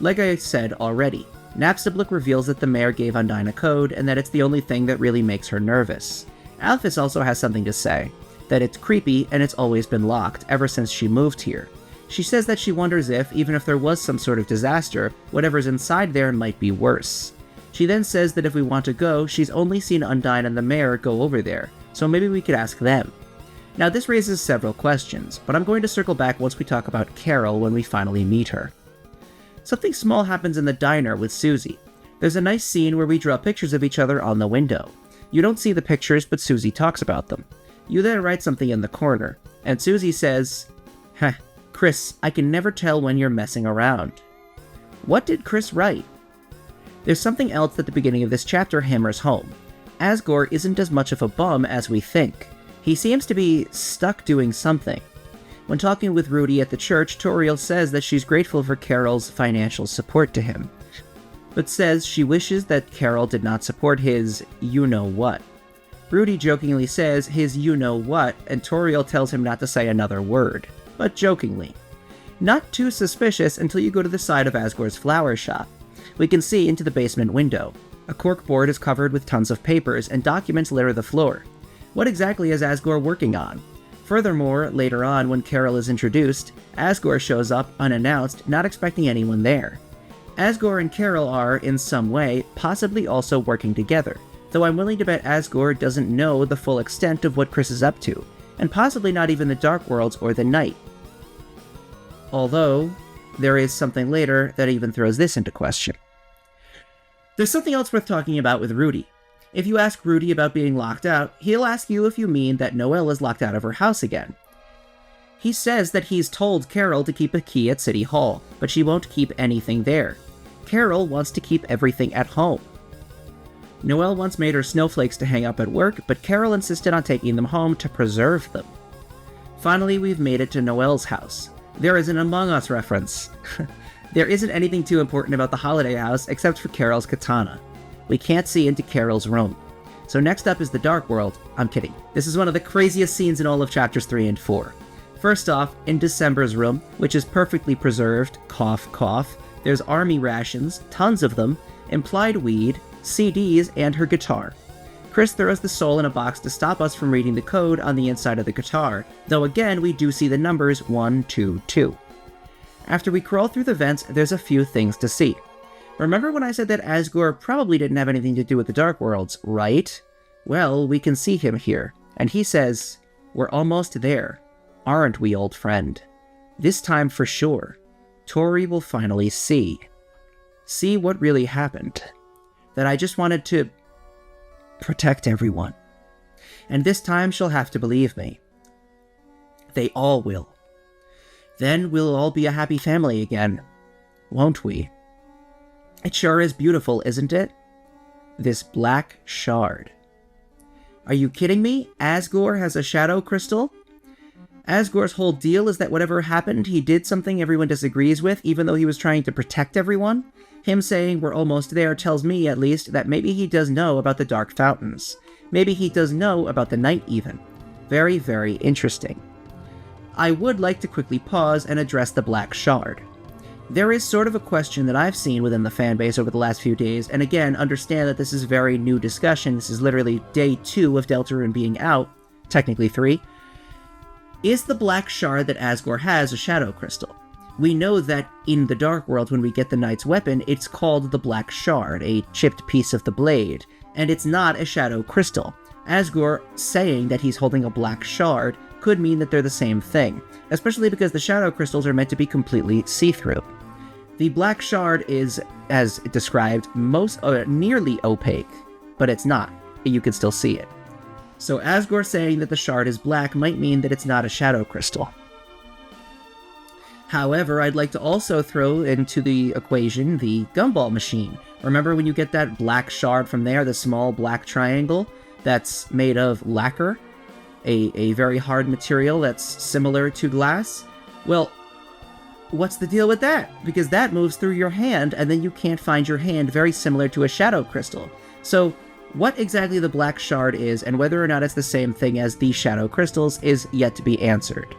Like I said already, Napstablook reveals that the mayor gave Undyne a code, and that it's the only thing that really makes her nervous. Alphys also has something to say. That it's creepy and it's always been locked ever since she moved here. She says that she wonders if, even if there was some sort of disaster, whatever's inside there might be worse. She then says that if we want to go, she's only seen Undyne and the mayor go over there, so maybe we could ask them. Now this raises several questions, but I'm going to circle back once we talk about Carol when we finally meet her. Something small happens in the diner with Susie. There's a nice scene where we draw pictures of each other on the window. You don't see the pictures, but Susie talks about them. You then write something in the corner, and Susie says, "Heh, Chris, I can never tell when you're messing around." What did Chris write? There's something else that the beginning of this chapter hammers home. Asgore isn't as much of a bum as we think. He seems to be stuck doing something. When talking with Rudy at the church, Toriel says that she's grateful for Carol's financial support to him, but says she wishes that Carol did not support his you-know-what. Rudy jokingly says his you-know-what, and Toriel tells him not to say another word, but jokingly. Not too suspicious until you go to the side of Asgore's flower shop. We can see into the basement window. A corkboard is covered with tons of papers, and documents litter the floor. What exactly is Asgore working on? Furthermore, later on, when Carol is introduced, Asgore shows up unannounced, not expecting anyone there. Asgore and Carol are, in some way, possibly also working together, though I'm willing to bet Asgore doesn't know the full extent of what Chris is up to, and possibly not even the Dark Worlds or the Night. Although, there is something later that even throws this into question. There's something else worth talking about with Rudy. If you ask Rudy about being locked out, he'll ask you if you mean that Noelle is locked out of her house again. He says that he's told Carol to keep a key at City Hall, but she won't keep anything there. Carol wants to keep everything at home. Noelle once made her snowflakes to hang up at work, but Carol insisted on taking them home to preserve them. Finally, we've made it to Noelle's house. There is an Among Us reference. There isn't anything too important about the Holiday House except for Carol's katana. We can't see into Carol's room. So next up is the Dark World. I'm kidding. This is one of the craziest scenes in all of chapters 3 and 4. First off, in December's room, which is perfectly preserved, cough cough, there's army rations, tons of them, implied weed, CDs, and her guitar. Chris throws the soul in a box to stop us from reading the code on the inside of the guitar, though again we do see the numbers 1, 2, 2. After we crawl through the vents, there's a few things to see. Remember when I said that Asgore probably didn't have anything to do with the Dark Worlds, right? Well, we can see him here, and he says, "We're almost there. Aren't we, old friend? This time for sure. Tori will finally see. See what really happened. That I just wanted to protect everyone. And this time she'll have to believe me. They all will. Then we'll all be a happy family again, won't we? It sure is beautiful, isn't it? This black shard. Are you kidding me? Asgore has a shadow crystal? Asgore's whole deal is that whatever happened, he did something everyone disagrees with, even though he was trying to protect everyone? Him saying we're almost there tells me, at least, that maybe he does know about the Dark Fountains. Maybe he does know about the Night, even. Very, very interesting. I would like to quickly pause and address the Black Shard. There is sort of a question that I've seen within the fanbase over the last few days, and again, understand that this is very new discussion. This is literally day 2 of Deltarune being out, technically 3. Is the Black Shard that Asgore has a shadow crystal? We know that in the Dark World, when we get the Knight's weapon, it's called the Black Shard, a chipped piece of the blade, and it's not a shadow crystal. Asgore saying that he's holding a Black Shard could mean that they're the same thing, especially because the shadow crystals are meant to be completely see-through. The Black Shard is, as described, nearly opaque, but it's not. You can still see it. So Asgore saying that the shard is black might mean that it's not a shadow crystal. However, I'd like to also throw into the equation the gumball machine. Remember when you get that black shard from there, the small black triangle that's made of lacquer? A very hard material that's similar to glass? Well, what's the deal with that? Because that moves through your hand, and then you can't find your hand, very similar to a shadow crystal. So, what exactly the Black Shard is, and whether or not it's the same thing as the shadow crystals, is yet to be answered.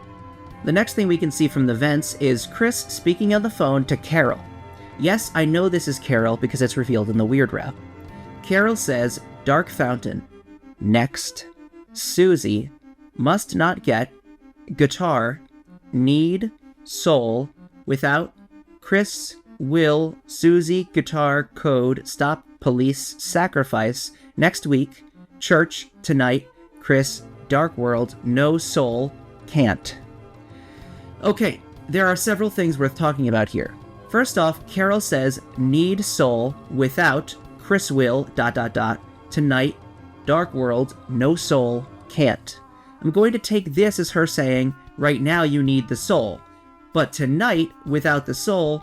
The next thing we can see from the vents is Chris speaking on the phone to Carol. Yes, I know this is Carol because it's revealed in the Weird Wrap. Carol says, Dark Fountain. Next. Susie. Must not get. Guitar. Need. Soul. Without. Chris. Will. Susie. Guitar. Code. Stop. Police. Sacrifice. Next week. Church. Tonight. Chris. Dark World. No soul. Can't. Okay, there are several things worth talking about here. First off, Carol says, need soul, without, Chris will, ... tonight, Dark World, no soul, can't. I'm going to take this as her saying, right now you need the soul, but tonight, without the soul,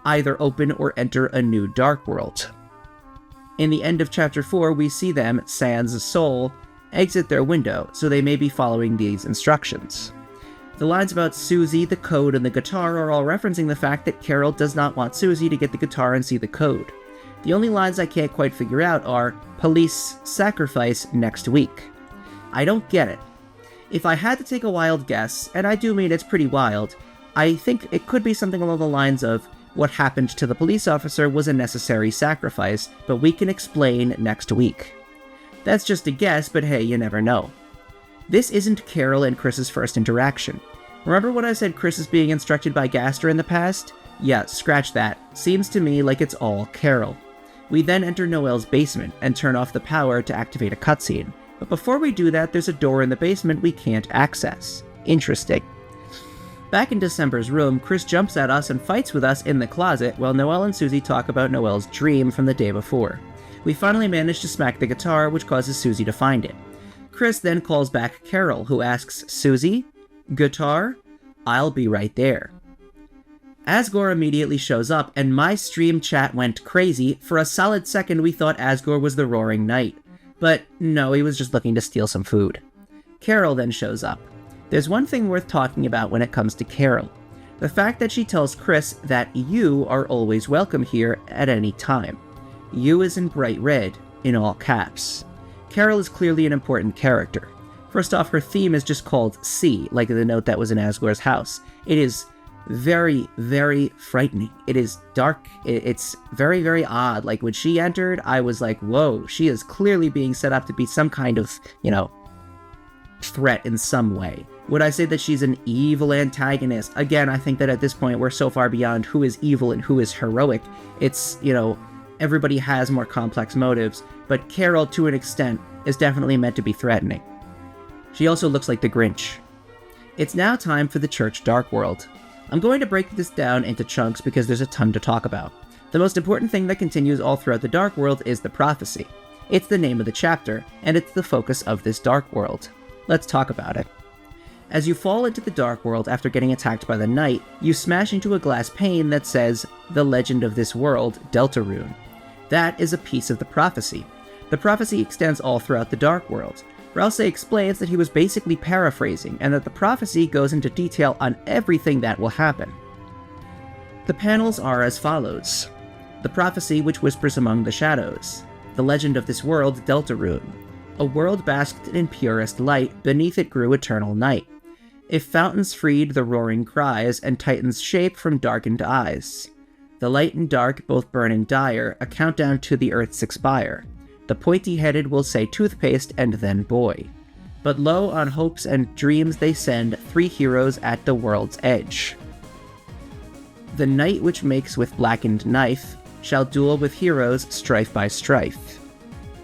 either open or enter a new Dark World. In the end of Chapter 4, we see them, sans soul, exit their window, so they may be following these instructions. The lines about Susie, the code, and the guitar are all referencing the fact that Carol does not want Susie to get the guitar and see the code. The only lines I can't quite figure out are, police, sacrifice, next week. I don't get it. If I had to take a wild guess, and I do mean it's pretty wild, I think it could be something along the lines of, what happened to the police officer was a necessary sacrifice, but we can explain next week. That's just a guess, but hey, you never know. This isn't Carol and Chris's first interaction. Remember when I said Chris is being instructed by Gaster in the past? Yeah, scratch that. Seems to me like it's all Carol. We then enter Noelle's basement and turn off the power to activate a cutscene. But before we do that, there's a door in the basement we can't access. Interesting. Back in December's room, Chris jumps at us and fights with us in the closet while Noelle and Susie talk about Noelle's dream from the day before. We finally manage to smack the guitar, which causes Susie to find it. Chris then calls back Carol, who asks, Susie? Guitar? I'll be right there. Asgore immediately shows up, and my stream chat went crazy. For a solid second, we thought Asgore was the Roaring Knight. But no, he was just looking to steal some food. Carol then shows up. There's one thing worth talking about when it comes to Carol. The fact that she tells Chris that you are always welcome here at any time. You is in bright red, in all caps. Carol is clearly an important character. First off, her theme is just called C, like the note that was in Asgore's house. It is very, very frightening. It is dark. It's very, very odd. Like, when she entered, I was like, whoa, she is clearly being set up to be some kind of, threat in some way. Would I say that she's an evil antagonist? Again, I think that at this point, we're so far beyond who is evil and who is heroic. It's, everybody has more complex motives, but Carol, to an extent, is definitely meant to be threatening. She also looks like the Grinch. It's now time for the Church Dark World. I'm going to break this down into chunks because there's a ton to talk about. The most important thing that continues all throughout the Dark World is the prophecy. It's the name of the chapter, and it's the focus of this Dark World. Let's talk about it. As you fall into the Dark World after getting attacked by the Knight, you smash into a glass pane that says, The Legend of this World, Deltarune. That is a piece of the prophecy. The prophecy extends all throughout the Dark World. Rouse explains that he was basically paraphrasing, and that the prophecy goes into detail on everything that will happen. The panels are as follows. The prophecy which whispers among the shadows. The legend of this world, Deltarune. A world basked in purest light, beneath it grew eternal night. If fountains freed the roaring cries, and titans shape from darkened eyes. The light and dark both burn and dire, a countdown to the earth's expire. The pointy-headed will say toothpaste and then boy. But lo, on hopes and dreams they send 3 heroes at the world's edge. The knight which makes with blackened knife shall duel with heroes strife by strife.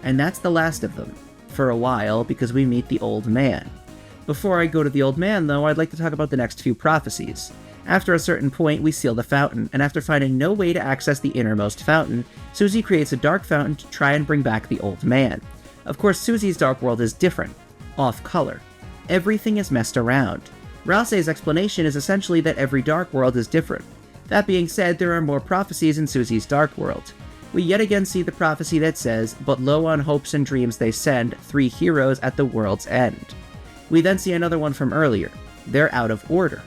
And that's the last of them, for a while, because we meet the old man. Before I go to the old man, though, I'd like to talk about the next few prophecies. After a certain point, we seal the fountain, and after finding no way to access the innermost fountain, Susie creates a dark fountain to try and bring back the old man. Of course, Susie's dark world is different, off-color. Everything is messed around. Rousey's explanation is essentially that every dark world is different. That being said, there are more prophecies in Susie's dark world. We yet again see the prophecy that says, but lo on hopes and dreams they send 3 heroes at the world's end. We then see another one from earlier. They're out of order.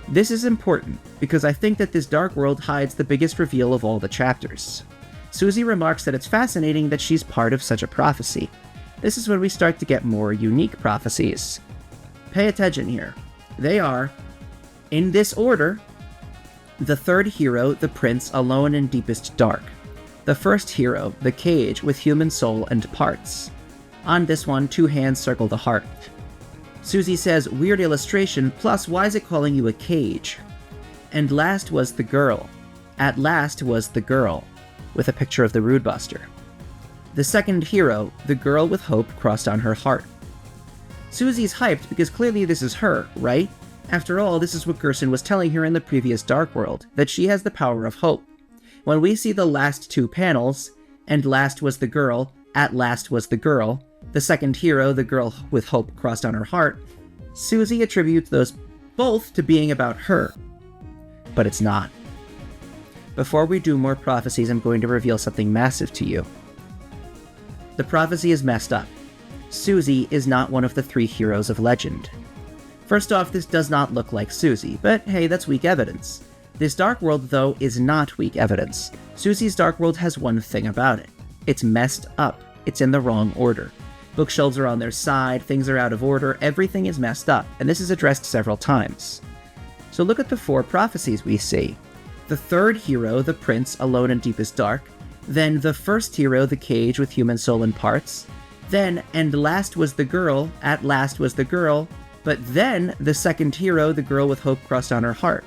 This is important, because I think that this dark world hides the biggest reveal of all the chapters. Susie remarks that it's fascinating that she's part of such a prophecy. This is when we start to get more unique prophecies. Pay attention here. They are, in this order, the 3rd hero, the prince, alone in deepest dark. The 1st hero, the cage, with human soul and parts. On this one, 2 hands circle the heart. Susie says, weird illustration, plus why is it calling you a cage? And last was the girl. At last was the girl, with a picture of the Rudebuster. The 2nd hero, the girl with hope crossed on her heart. Susie's hyped because clearly this is her, right? After all, this is what Gerson was telling her in the previous Dark World, that she has the power of hope. When we see the last 2 panels, and last was the girl, at last was the girl, the 2nd hero, the girl with hope crossed on her heart, Susie attributes those both to being about her. But it's not. Before we do more prophecies, I'm going to reveal something massive to you. The prophecy is messed up. Susie is not one of the 3 heroes of legend. First off, this does not look like Susie, but hey, that's weak evidence. This Dark World, though, is not weak evidence. Susie's Dark World has one thing about it. It's messed up. It's in the wrong order. Bookshelves are on their side, things are out of order, everything is messed up, and this is addressed several times. So look at the 4 prophecies we see. The 3rd hero, the prince, alone in deepest dark. Then the 1st hero, the cage with human soul and parts. Then, and last was the girl, at last was the girl. But then, the 2nd hero, the girl with hope crossed on her heart.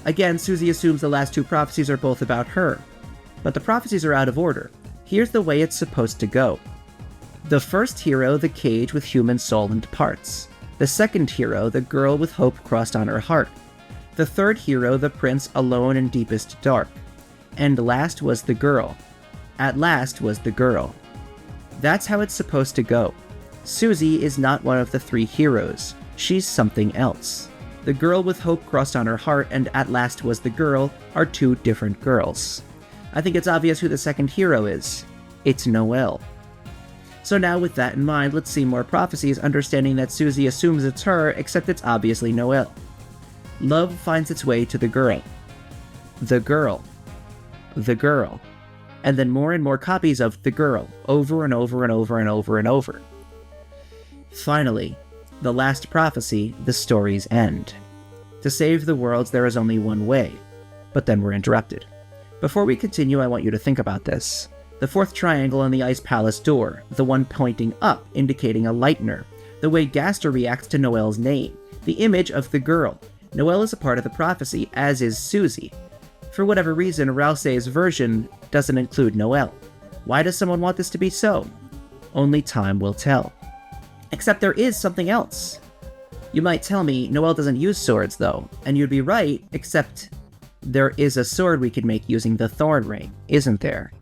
Again, Susie assumes the last 2 prophecies are both about her. But the prophecies are out of order. Here's the way it's supposed to go. The 1st hero, the cage with human soul and parts. The 2nd hero, the girl with hope crossed on her heart. The 3rd hero, the prince alone in deepest dark. And last was the girl. At last was the girl. That's how it's supposed to go. Susie is not one of the 3 heroes. She's something else. The girl with hope crossed on her heart and at last was the girl are 2 different girls. I think it's obvious who the 2nd hero is. It's Noelle. So now with that in mind, let's see more prophecies, understanding that Susie assumes it's her, except it's obviously Noelle. Love finds its way to the girl. The girl. The girl. And then more and more copies of the girl, over and over and over and over and over. Finally, the last prophecy, the story's end. To save the worlds, there is only one way. But then we're interrupted. Before we continue, I want you to think about this. The 4th triangle on the Ice Palace door, the one pointing up, indicating a lightener. The way Gaster reacts to Noelle's name. The image of the girl. Noelle is a part of the prophecy, as is Susie. For whatever reason, Rousseau's version doesn't include Noelle. Why does someone want this to be so? Only time will tell. Except there is something else. You might tell me, Noelle doesn't use swords though, and you'd be right, except there is a sword we could make using the thorn ring, isn't there?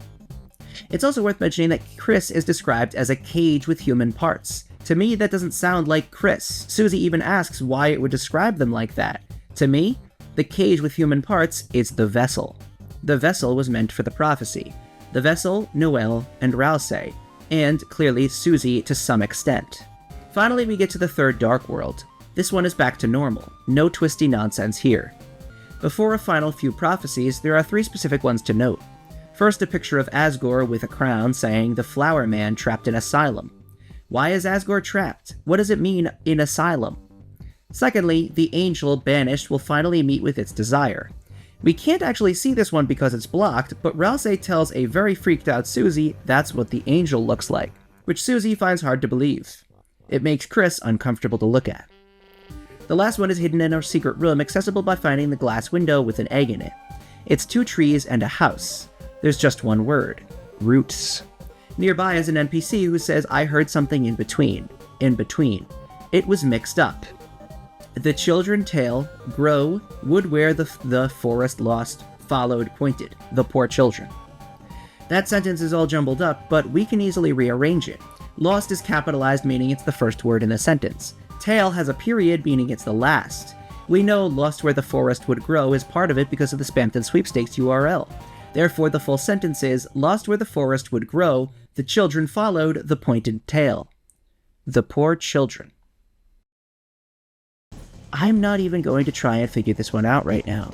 It's also worth mentioning that Chris is described as a cage with human parts. To me, that doesn't sound like Chris. Susie even asks why it would describe them like that. To me, the cage with human parts is the vessel. The vessel was meant for the prophecy. The vessel, Noelle, and Rousseau, and clearly Susie to some extent. Finally, we get to the 3rd Dark World. This one is back to normal. No twisty nonsense here. Before a final few prophecies, there are 3 specific ones to note. First, a picture of Asgore with a crown saying the Flower Man trapped in asylum. Why is Asgore trapped? What does it mean in asylum? Secondly, the angel banished will finally meet with its desire. We can't actually see this one because it's blocked, but Rousseau tells a very freaked out Susie that's what the angel looks like, which Susie finds hard to believe. It makes Chris uncomfortable to look at. The last one is hidden in a secret room, accessible by finding the glass window with an egg in it. It's 2 trees and a house. There's just one word. Roots. Nearby is an NPC who says, I heard something in between. In between. It was mixed up. The children tale, grow, would where the forest lost, followed, pointed. The poor children. That sentence is all jumbled up, but we can easily rearrange it. Lost is capitalized, meaning it's the first word in the sentence. Tale has a period, meaning it's the last. We know lost where the forest would grow is part of it because of the Spamton Sweepstakes URL. Therefore, the full sentence is, lost where the forest would grow, the children followed the pointed tail. The poor children. I'm not even going to try and figure this one out right now.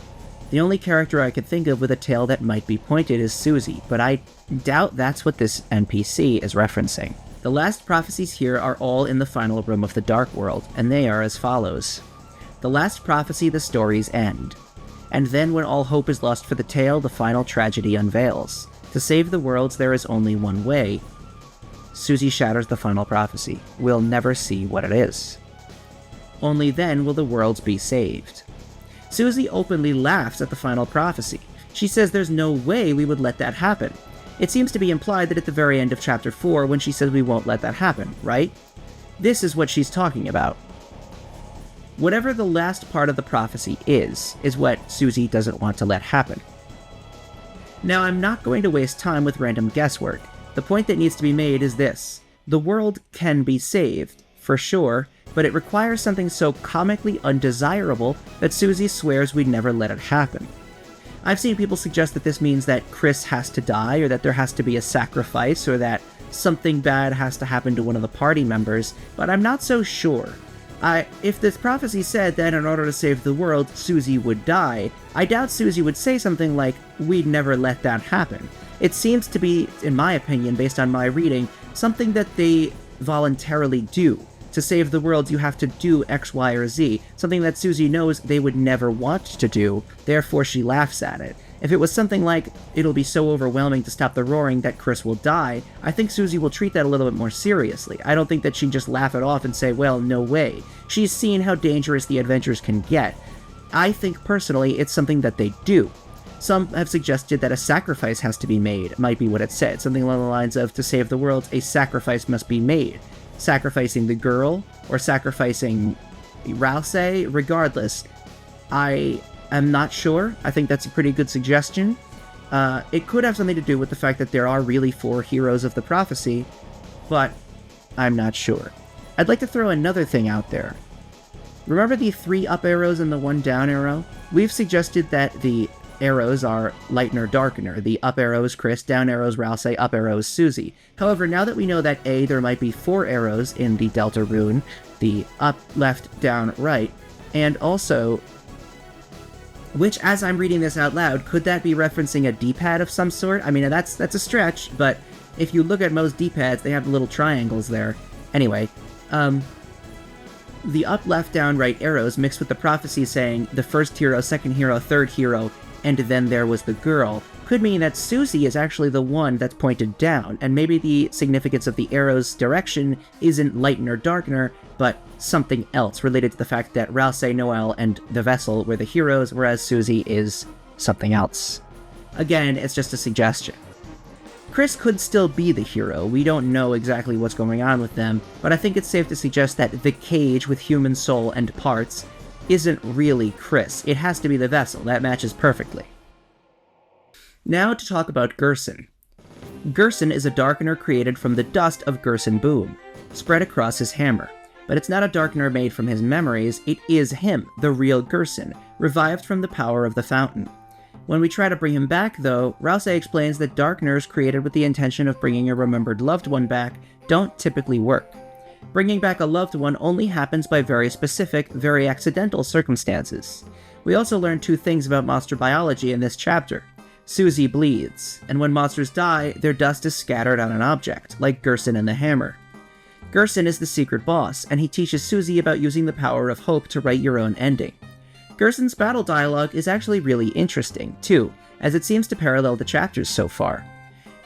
The only character I could think of with a tail that might be pointed is Susie, but I doubt that's what this NPC is referencing. The last prophecies here are all in the final room of the Dark World, and they are as follows. The last prophecy, the story's end. And then when all hope is lost for the tale, the final tragedy unveils. To save the worlds, there is only one way. Susie shatters the final prophecy. We'll never see what it is. Only then will the worlds be saved. Susie openly laughs at the final prophecy. She says there's no way we would let that happen. It seems to be implied that at the very end of Chapter 4 when she says we won't let that happen, right? This is what she's talking about. Whatever the last part of the prophecy is what Susie doesn't want to let happen. Now, I'm not going to waste time with random guesswork. The point that needs to be made is this. The world can be saved, for sure, but it requires something so comically undesirable that Susie swears we'd never let it happen. I've seen people suggest that this means that Chris has to die, or that there has to be a sacrifice, or that something bad has to happen to one of the party members, but I'm not so sure. If this prophecy said that in order to save the world, Susie would die, I doubt Susie would say something like, "We'd never let that happen." It seems to be, in my opinion, based on my reading, something that they voluntarily do. To save the world, you have to do X, Y, or Z, something that Susie knows they would never want to do, therefore she laughs at it. If it was something like, "It'll be so overwhelming to stop the roaring that Chris will die," I think Susie will treat that a little bit more seriously. I don't think that she'd just laugh it off and say, "Well, no way." She's seen how dangerous the adventures can get. I think, personally, it's something that they do. Some have suggested that a sacrifice has to be made, might be what it said. Something along the lines of, to save the world, a sacrifice must be made. Sacrificing the girl, or sacrificing Rousey, regardless. I'm not sure. I think that's a pretty good suggestion. It could have something to do with the fact that there are really 4 heroes of the prophecy, but I'm not sure. I'd like to throw another thing out there. Remember the 3 up arrows and the 1 down arrow? We've suggested that the arrows are Lightener, Darkener. The up arrow is Chris, down arrow is Rousey, up arrow is Susie. However, now that we know that A, there might be 4 arrows in the Deltarune, the up, left, down, right, and also, which, as I'm reading this out loud, could that be referencing a D-pad of some sort? I mean, that's a stretch, but if you look at most D-pads, they have the little triangles there. Anyway, the up, left, down, right arrows mixed with the prophecy saying the first hero, second hero, third hero, and then there was the girl, could mean that Susie is actually the one that's pointed down, and maybe the significance of the arrow's direction isn't Lightener, Darkener, but something else related to the fact that Rousey, Noel, and the Vessel were the heroes, whereas Susie is something else. Again, it's just a suggestion. Chris could still be the hero. We don't know exactly what's going on with them, but I think it's safe to suggest that the cage with human soul and parts isn't really Chris. It has to be the Vessel. That matches perfectly. Now to talk about Gerson. Gerson is a darkener created from the dust of Gerson Boom, spread across his hammer. But it's not a darkener made from his memories, it is him, the real Gerson, revived from the power of the fountain. When we try to bring him back, though, Rousey explains that darkeners created with the intention of bringing a remembered loved one back don't typically work. Bringing back a loved one only happens by very specific, very accidental circumstances. We also learn 2 things about monster biology in this chapter. Susie bleeds, and when monsters die, their dust is scattered on an object, like Gerson and the hammer. Gerson is the secret boss, and he teaches Susie about using the power of hope to write your own ending. Gerson's battle dialogue is actually really interesting, too, as it seems to parallel the chapters so far.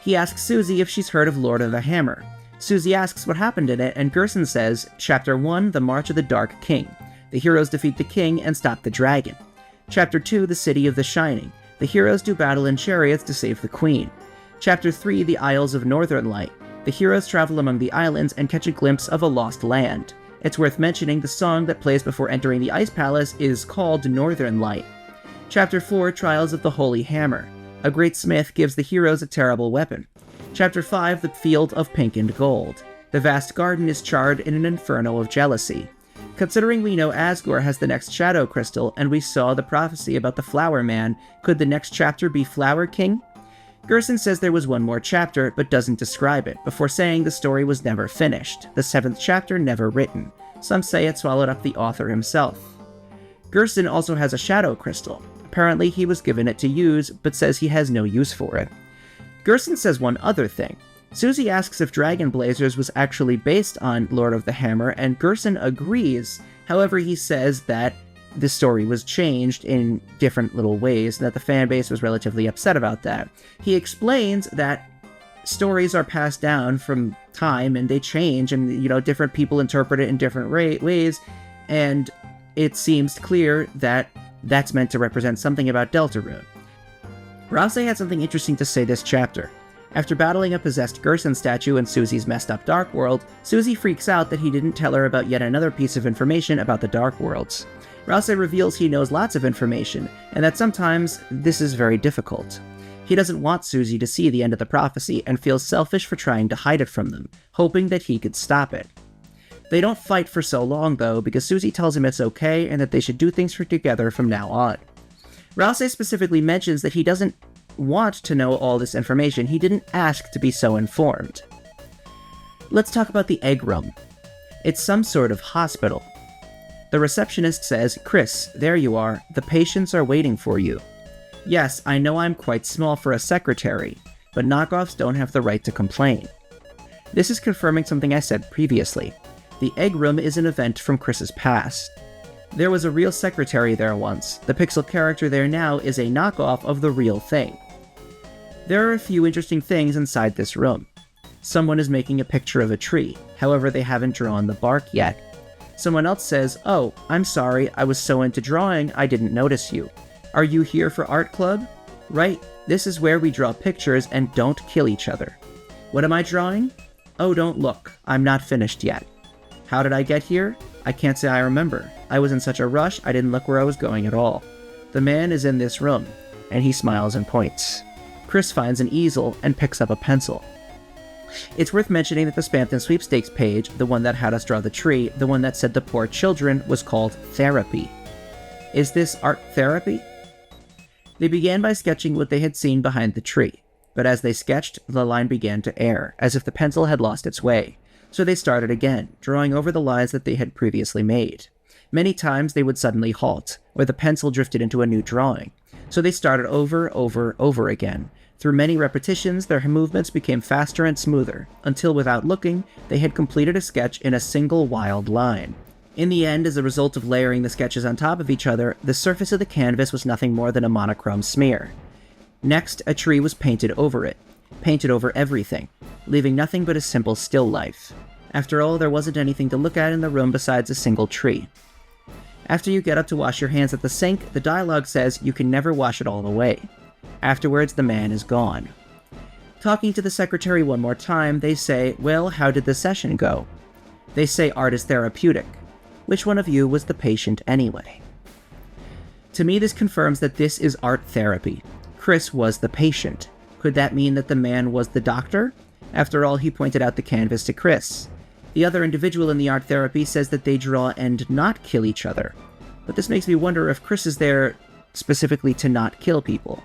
He asks Susie if she's heard of Lord of the Hammer. Susie asks what happened in it, and Gerson says, Chapter 1, The March of the Dark King. The heroes defeat the king and stop the dragon. Chapter 2, The City of the Shining. The heroes do battle in chariots to save the queen. Chapter 3, The Isles of Northern Light. The heroes travel among the islands and catch a glimpse of a lost land. It's worth mentioning the song that plays before entering the Ice Palace is called Northern Light. Chapter 4, Trials of the Holy Hammer. A great smith gives the heroes a terrible weapon. Chapter 5, The Field of Pink and Gold. The vast garden is charred in an inferno of jealousy. Considering we know Asgore has the next Shadow Crystal, and we saw the prophecy about the Flower Man, could the next chapter be Flower King? Gerson says there was one more chapter, but doesn't describe it, before saying the story was never finished, the 7th chapter never written. Some say it swallowed up the author himself. Gerson also has a Shadow Crystal. Apparently he was given it to use, but says he has no use for it. Gerson says one other thing. Susie asks if Dragon Blazers was actually based on Lord of the Hammer, and Gerson agrees. However, he says that the story was changed in different little ways, and that the fanbase was relatively upset about that. He explains that stories are passed down from time, and they change, and, different people interpret it in different ways, and it seems clear that that's meant to represent something about Deltarune. Rousey had something interesting to say this chapter. After battling a possessed Gerson statue in Susie's messed up Dark World, Susie freaks out that he didn't tell her about yet another piece of information about the Dark Worlds. Rousey reveals he knows lots of information, and that sometimes this is very difficult. He doesn't want Susie to see the end of the prophecy, and feels selfish for trying to hide it from them, hoping that he could stop it. They don't fight for so long, though, because Susie tells him it's okay, and that they should do things together from now on. Rousey specifically mentions that he doesn't want to know all this information. He didn't ask to be so informed. Let's talk about the egg room. It's some sort of hospital. The receptionist says, "Chris, there you are. The patients are waiting for you." Yes, I know I'm quite small for a secretary, but knockoffs don't have the right to complain. This is confirming something I said previously. The egg room is an event from Chris's past. There was a real secretary there once. The pixel character there now is a knockoff of the real thing. There are a few interesting things inside this room. Someone is making a picture of a tree, however they haven't drawn the bark yet. Someone else says, "Oh, I'm sorry, I was so into drawing I didn't notice you. Are you here for art club?" Right, this is where we draw pictures and don't kill each other. What am I drawing? Oh, don't look, I'm not finished yet. How did I get here? I can't say I remember. I was in such a rush I didn't look where I was going at all. The man is in this room, and he smiles and points. Chris finds an easel and picks up a pencil. It's worth mentioning that the Spamton sweepstakes page, the one that had us draw the tree, the one that said the poor children, was called Therapy. Is this art therapy? They began by sketching what they had seen behind the tree, but as they sketched, the line began to err, as if the pencil had lost its way. So they started again, drawing over the lines that they had previously made. Many times they would suddenly halt, or the pencil drifted into a new drawing. So they started over again. Through many repetitions, their movements became faster and smoother, until without looking, they had completed a sketch in a single wild line. In the end, as a result of layering the sketches on top of each other, the surface of the canvas was nothing more than a monochrome smear. Next, a tree was painted over it. Painted over everything, leaving nothing but a simple still life. After all, there wasn't anything to look at in the room besides a single tree. After you get up to wash your hands at the sink, the dialogue says you can never wash it all away. Afterwards, the man is gone. Talking to the secretary one more time, they say, "Well, how did the session go?" They say art is therapeutic. Which one of you was the patient anyway? To me, this confirms that this is art therapy. Chris was the patient. Could that mean that the man was the doctor? After all, he pointed out the canvas to Chris. The other individual in the art therapy says that they draw and not kill each other. But this makes me wonder if Chris is there specifically to not kill people.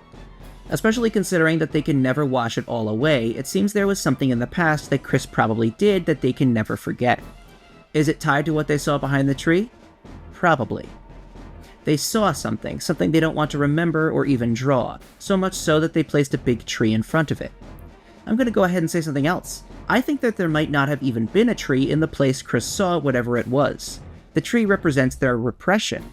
Especially considering that they can never wash it all away, it seems there was something in the past that Chris probably did that they can never forget. Is it tied to what they saw behind the tree? Probably. They saw something they don't want to remember or even draw, so much so that they placed a big tree in front of it. I'm going to go ahead and say something else. I think that there might not have even been a tree in the place Chris saw whatever it was. The tree represents their repression.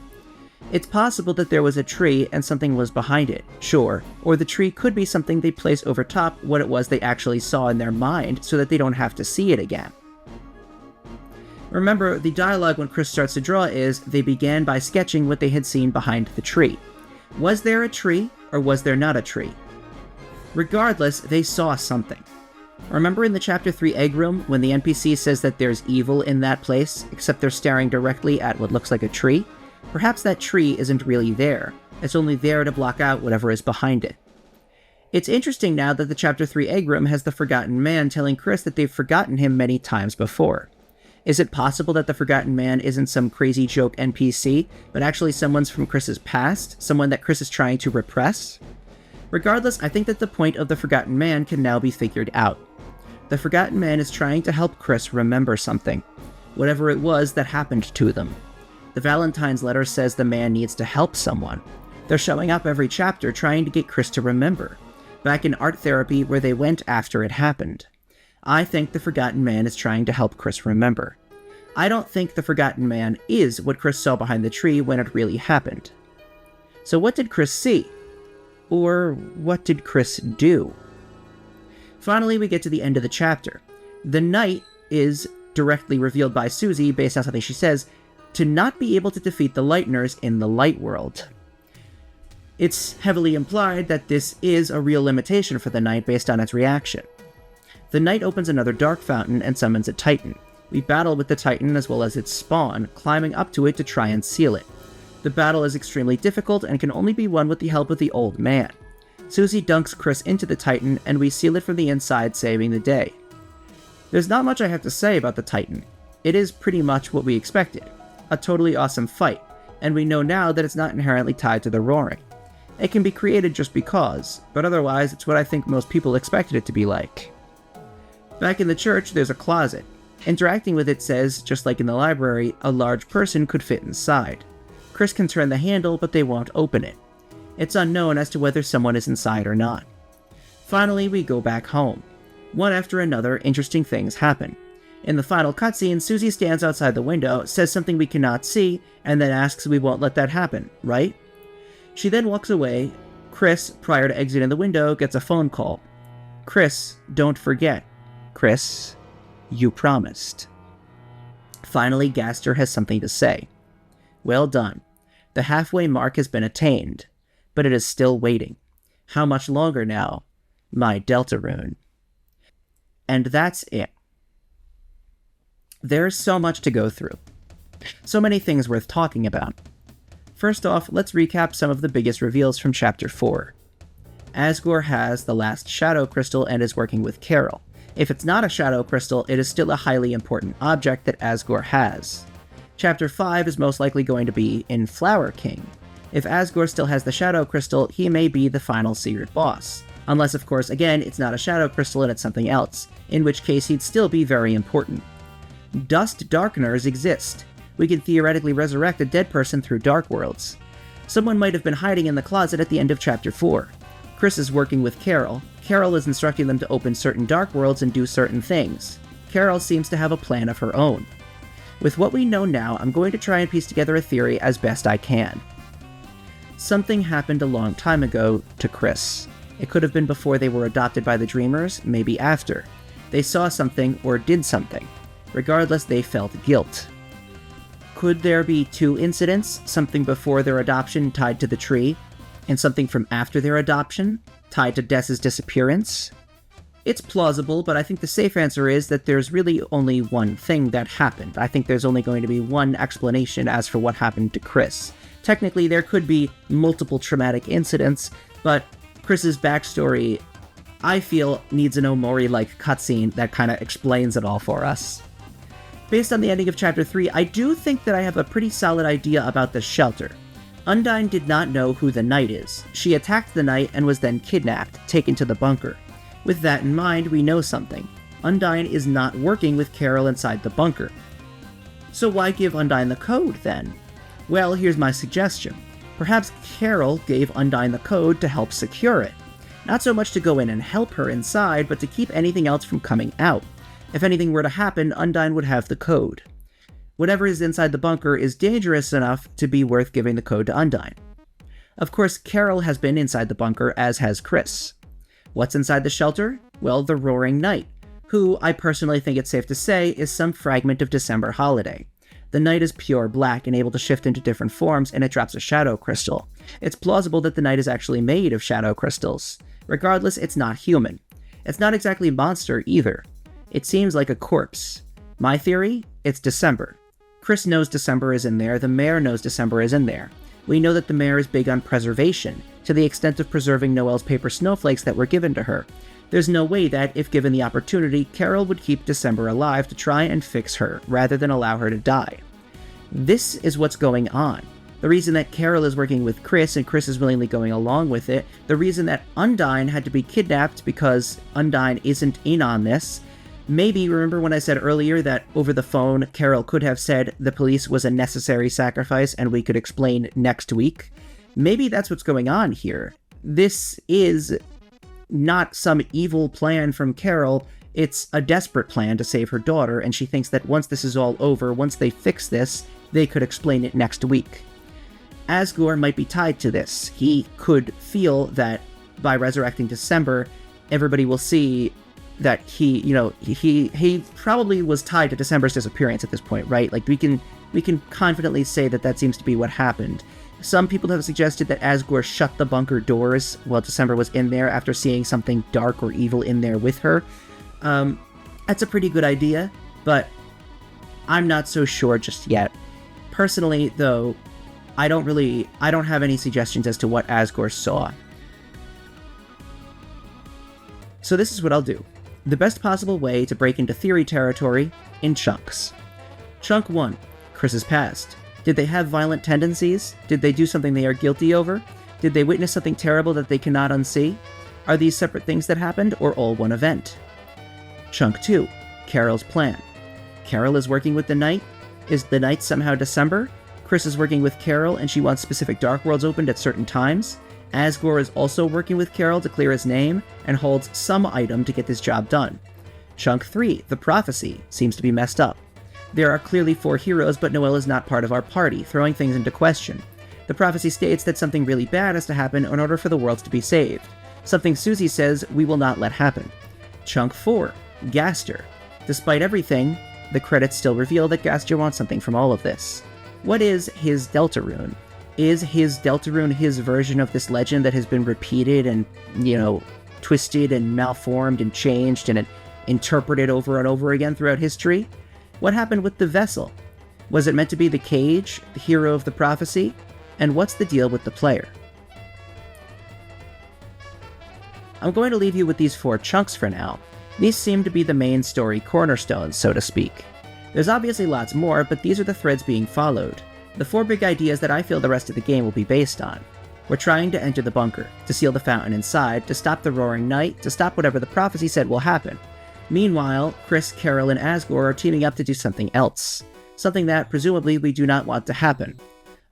It's possible that there was a tree and something was behind it, sure, or the tree could be something they place over top what it was they actually saw in their mind so that they don't have to see it again. Remember, the dialogue when Chris starts to draw is, they began by sketching what they had seen behind the tree. Was there a tree, or was there not a tree? Regardless, they saw something. Remember in the Chapter 3 egg room, when the NPC says that there's evil in that place, except they're staring directly at what looks like a tree? Perhaps that tree isn't really there. It's only there to block out whatever is behind it. It's interesting now that the Chapter 3 egg room has the Forgotten Man telling Chris that they've forgotten him many times before. Is it possible that the Forgotten Man isn't some crazy joke NPC, but actually someone's from Chris's past? Someone that Chris is trying to repress? Regardless, I think that the point of the Forgotten Man can now be figured out. The Forgotten Man is trying to help Chris remember something. Whatever it was that happened to them. The Valentine's letter says the man needs to help someone. They're showing up every chapter trying to get Chris to remember. Back in art therapy where they went after it happened. I think the Forgotten Man is trying to help Chris remember. I don't think the Forgotten Man is what Chris saw behind the tree when it really happened. So what did Chris see? Or what did Chris do? Finally, we get to the end of the chapter. The night is directly revealed by Susie based on something she says, to not be able to defeat the Lighteners in the light world. It's heavily implied that this is a real limitation for the Knight based on its reaction. The Knight opens another dark fountain and summons a Titan. We battle with the Titan as well as its spawn, climbing up to it to try and seal it. The battle is extremely difficult and can only be won with the help of the old man. Susie dunks Chris into the Titan and we seal it from the inside, saving the day. There's not much I have to say about the Titan. It is pretty much what we expected. A totally awesome fight, and we know now that it's not inherently tied to the roaring. It can be created just because, but otherwise it's what I think most people expected it to be like. Back in the church, there's a closet. Interacting with it says, just like in the library, a large person could fit inside. Chris can turn the handle, but they won't open it. It's unknown as to whether someone is inside or not. Finally, we go back home. One after another, interesting things happen. In the final cutscene, Susie stands outside the window, says something we cannot see, and then asks we won't let that happen, right? She then walks away. Chris, prior to exiting the window, gets a phone call. Chris, don't forget. Chris, you promised. Finally, Gaster has something to say. Well done. The halfway mark has been attained, but it is still waiting. How much longer now, my Deltarune? And that's it. There's so much to go through. So many things worth talking about. First off, let's recap some of the biggest reveals from Chapter 4. Asgore has the last Shadow Crystal and is working with Carol. If it's not a Shadow Crystal, it is still a highly important object that Asgore has. Chapter 5 is most likely going to be in Flower King. If Asgore still has the Shadow Crystal, he may be the final secret boss. Unless, of course, again, it's not a Shadow Crystal and it's something else, in which case he'd still be very important. Dust Darkeners exist. We can theoretically resurrect a dead person through Dark Worlds. Someone might have been hiding in the closet at the end of Chapter 4. Chris is working with Carol. Carol is instructing them to open certain Dark Worlds and do certain things. Carol seems to have a plan of her own. With what we know now, I'm going to try and piece together a theory as best I can. Something happened a long time ago to Chris. It could have been before they were adopted by the Dreamers, maybe after. They saw something or did something. Regardless, they felt guilt. Could there be two incidents, something before their adoption tied to the tree, and something from after their adoption, tied to Dess's disappearance? It's plausible, but I think the safe answer is that there's really only one thing that happened. I think there's only going to be one explanation as for what happened to Chris. Technically, there could be multiple traumatic incidents, but Chris's backstory, I feel, needs an Omori-like cutscene that kind of explains it all for us. Based on the ending of Chapter 3, I do think that I have a pretty solid idea about the shelter. Undyne did not know who the Knight is. She attacked the Knight and was then kidnapped, taken to the bunker. With that in mind, we know something. Undyne is not working with Carol inside the bunker. So why give Undyne the code, then? Well, here's my suggestion. Perhaps Carol gave Undyne the code to help secure it. Not so much to go in and help her inside, but to keep anything else from coming out. If anything were to happen, Undyne would have the code. Whatever is inside the bunker is dangerous enough to be worth giving the code to Undyne. Of course, Carol has been inside the bunker, as has Chris. What's inside the shelter? Well, the Roaring Knight, who, I personally think it's safe to say, is some fragment of December Holiday. The Knight is pure black and able to shift into different forms, and it drops a Shadow Crystal. It's plausible that the Knight is actually made of Shadow Crystals. Regardless, it's not human. It's not exactly a monster, either. It seems like a corpse. My theory? It's December. Chris knows December is in there, the mayor knows December is in there. We know that the mayor is big on preservation, to the extent of preserving Noelle's paper snowflakes that were given to her. There's no way that, if given the opportunity, Carol would keep December alive to try and fix her, rather than allow her to die. This is what's going on. The reason that Carol is working with Chris, and Chris is willingly going along with it, the reason that Undyne had to be kidnapped because Undyne isn't in on this. Maybe, remember when I said earlier that over the phone, Carol could have said the police was a necessary sacrifice and we could explain next week? Maybe that's what's going on here. This is not some evil plan from Carol, it's a desperate plan to save her daughter, and she thinks that once this is all over, once they fix this, they could explain it next week. Asgore might be tied to this. He could feel that by resurrecting December, everybody will see that he probably was tied to December's disappearance at this point, right? Like, we can confidently say that that seems to be what happened. Some people have suggested that Asgore shut the bunker doors while December was in there after seeing something dark or evil in there with her. That's a pretty good idea, but I'm not so sure just yet. Personally, though, I don't have any suggestions as to what Asgore saw. So this is what I'll do. The best possible way to break into theory territory in chunks. Chunk 1. Chris's past. Did they have violent tendencies? Did they do something they are guilty over? Did they witness something terrible that they cannot unsee? Are these separate things that happened, or all one event? Chunk 2, Carol's plan. Carol is working with the Knight? Is the Knight somehow December? Chris is working with Carol and she wants specific Dark Worlds opened at certain times? Asgore is also working with Carol to clear his name and holds some item to get this job done. Chunk 3, the prophecy, seems to be messed up. There are clearly 4 heroes, but Noelle is not part of our party, throwing things into question. The prophecy states that something really bad has to happen in order for the worlds to be saved. Something Susie says we will not let happen. Chunk 4, Gaster. Despite everything, the credits still reveal that Gaster wants something from all of this. What is his Deltarune? Is his Deltarune his version of this legend that has been repeated and, twisted and malformed and changed and interpreted over and over again throughout history? What happened with the vessel? Was it meant to be the cage, the hero of the prophecy? And what's the deal with the player? I'm going to leave you with these 4 chunks for now. These seem to be the main story cornerstones, so to speak. There's obviously lots more, but these are the threads being followed. The 4 big ideas that I feel the rest of the game will be based on. We're trying to enter the bunker, to seal the fountain inside, to stop the Roaring Knight, to stop whatever the prophecy said will happen. Meanwhile, Chris, Carol, and Asgore are teaming up to do something else. Something that, presumably, we do not want to happen.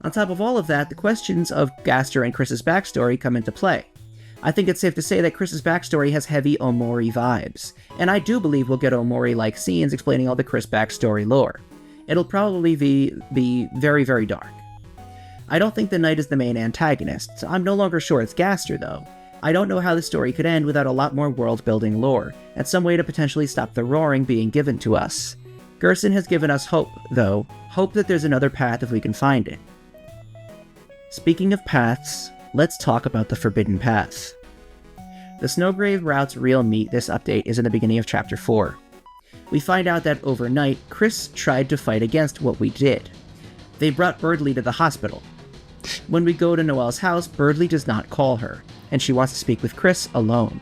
On top of all of that, the questions of Gaster and Chris's backstory come into play. I think it's safe to say that Chris's backstory has heavy Omori vibes, and I do believe we'll get Omori-like scenes explaining all the Chris backstory lore. It'll probably be very, very dark. I don't think the Knight is the main antagonist. I'm no longer sure it's Gaster, though. I don't know how the story could end without a lot more world-building lore, and some way to potentially stop the roaring being given to us. Gerson has given us hope, though. Hope that there's another path if we can find it. Speaking of paths, let's talk about the Forbidden Path. The Snowgrave route's real meat this update is in the beginning of Chapter 4. We find out that overnight, Chris tried to fight against what we did. They brought Birdley to the hospital. When we go to Noelle's house, Birdley does not call her, and she wants to speak with Chris alone.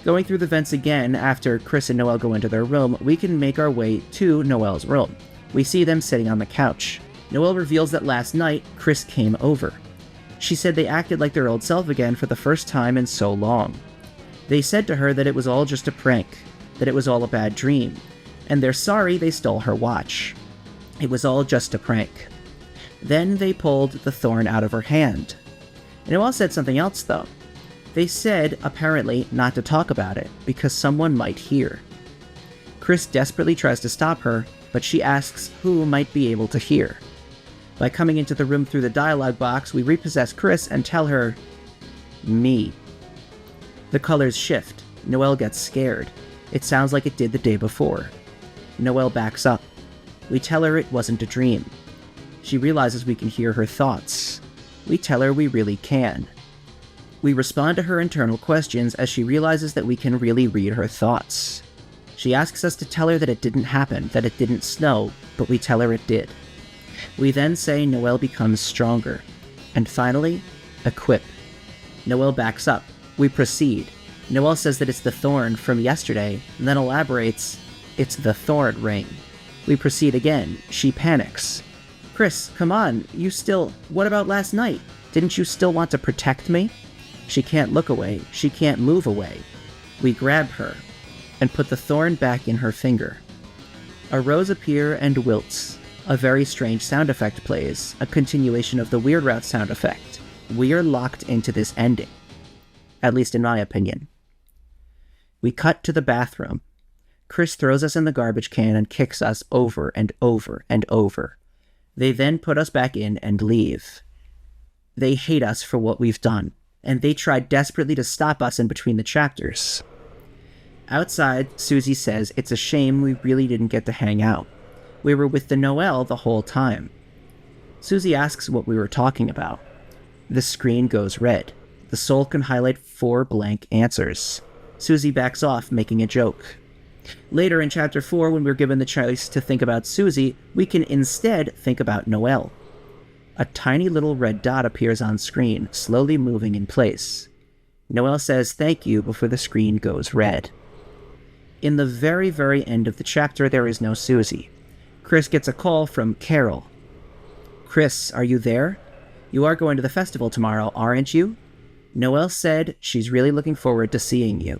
Going through the vents again after Chris and Noelle go into their room, we can make our way to Noelle's room. We see them sitting on the couch. Noelle reveals that last night, Chris came over. She said they acted like their old self again for the first time in so long. They said to her that it was all just a prank, that it was all a bad dream, and they're sorry they stole her watch. It was all just a prank. Then they pulled the thorn out of her hand. Noelle said something else, though. They said, apparently, not to talk about it, because someone might hear. Chris desperately tries to stop her, but she asks who might be able to hear. By coming into the room through the dialogue box, we repossess Chris and tell her, me. The colors shift. Noelle gets scared. It sounds like it did the day before. Noelle backs up. We tell her it wasn't a dream. She realizes we can hear her thoughts. We tell her we really can. We respond to her internal questions as she realizes that we can really read her thoughts. She asks us to tell her that it didn't happen, that it didn't snow, but we tell her it did. We then say Noelle becomes stronger. And finally, a quip. Noelle backs up. We proceed. Noelle says that it's the thorn from yesterday, and then elaborates, it's the thorn ring. We proceed again. She panics. Chris, come on, what about last night? Didn't you still want to protect me? She can't look away. She can't move away. We grab her and put the thorn back in her finger. A rose appears and wilts. A very strange sound effect plays, a continuation of the Weird Route sound effect. We're locked into this ending. At least in my opinion. We cut to the bathroom. Chris throws us in the garbage can and kicks us over and over and over. They then put us back in and leave. They hate us for what we've done, and they tried desperately to stop us in between the chapters. Outside, Susie says it's a shame we really didn't get to hang out. We were with the Noelle the whole time. Susie asks what we were talking about. The screen goes red. The soul can highlight 4 blank answers. Susie backs off, making a joke. Later in Chapter 4, when we're given the choice to think about Susie, we can instead think about Noelle. A tiny little red dot appears on screen, slowly moving in place. Noelle says thank you before the screen goes red. In the very, very end of the chapter, there is no Susie. Chris gets a call from Carol. Chris, are you there? You are going to the festival tomorrow, aren't you? Noelle said she's really looking forward to seeing you.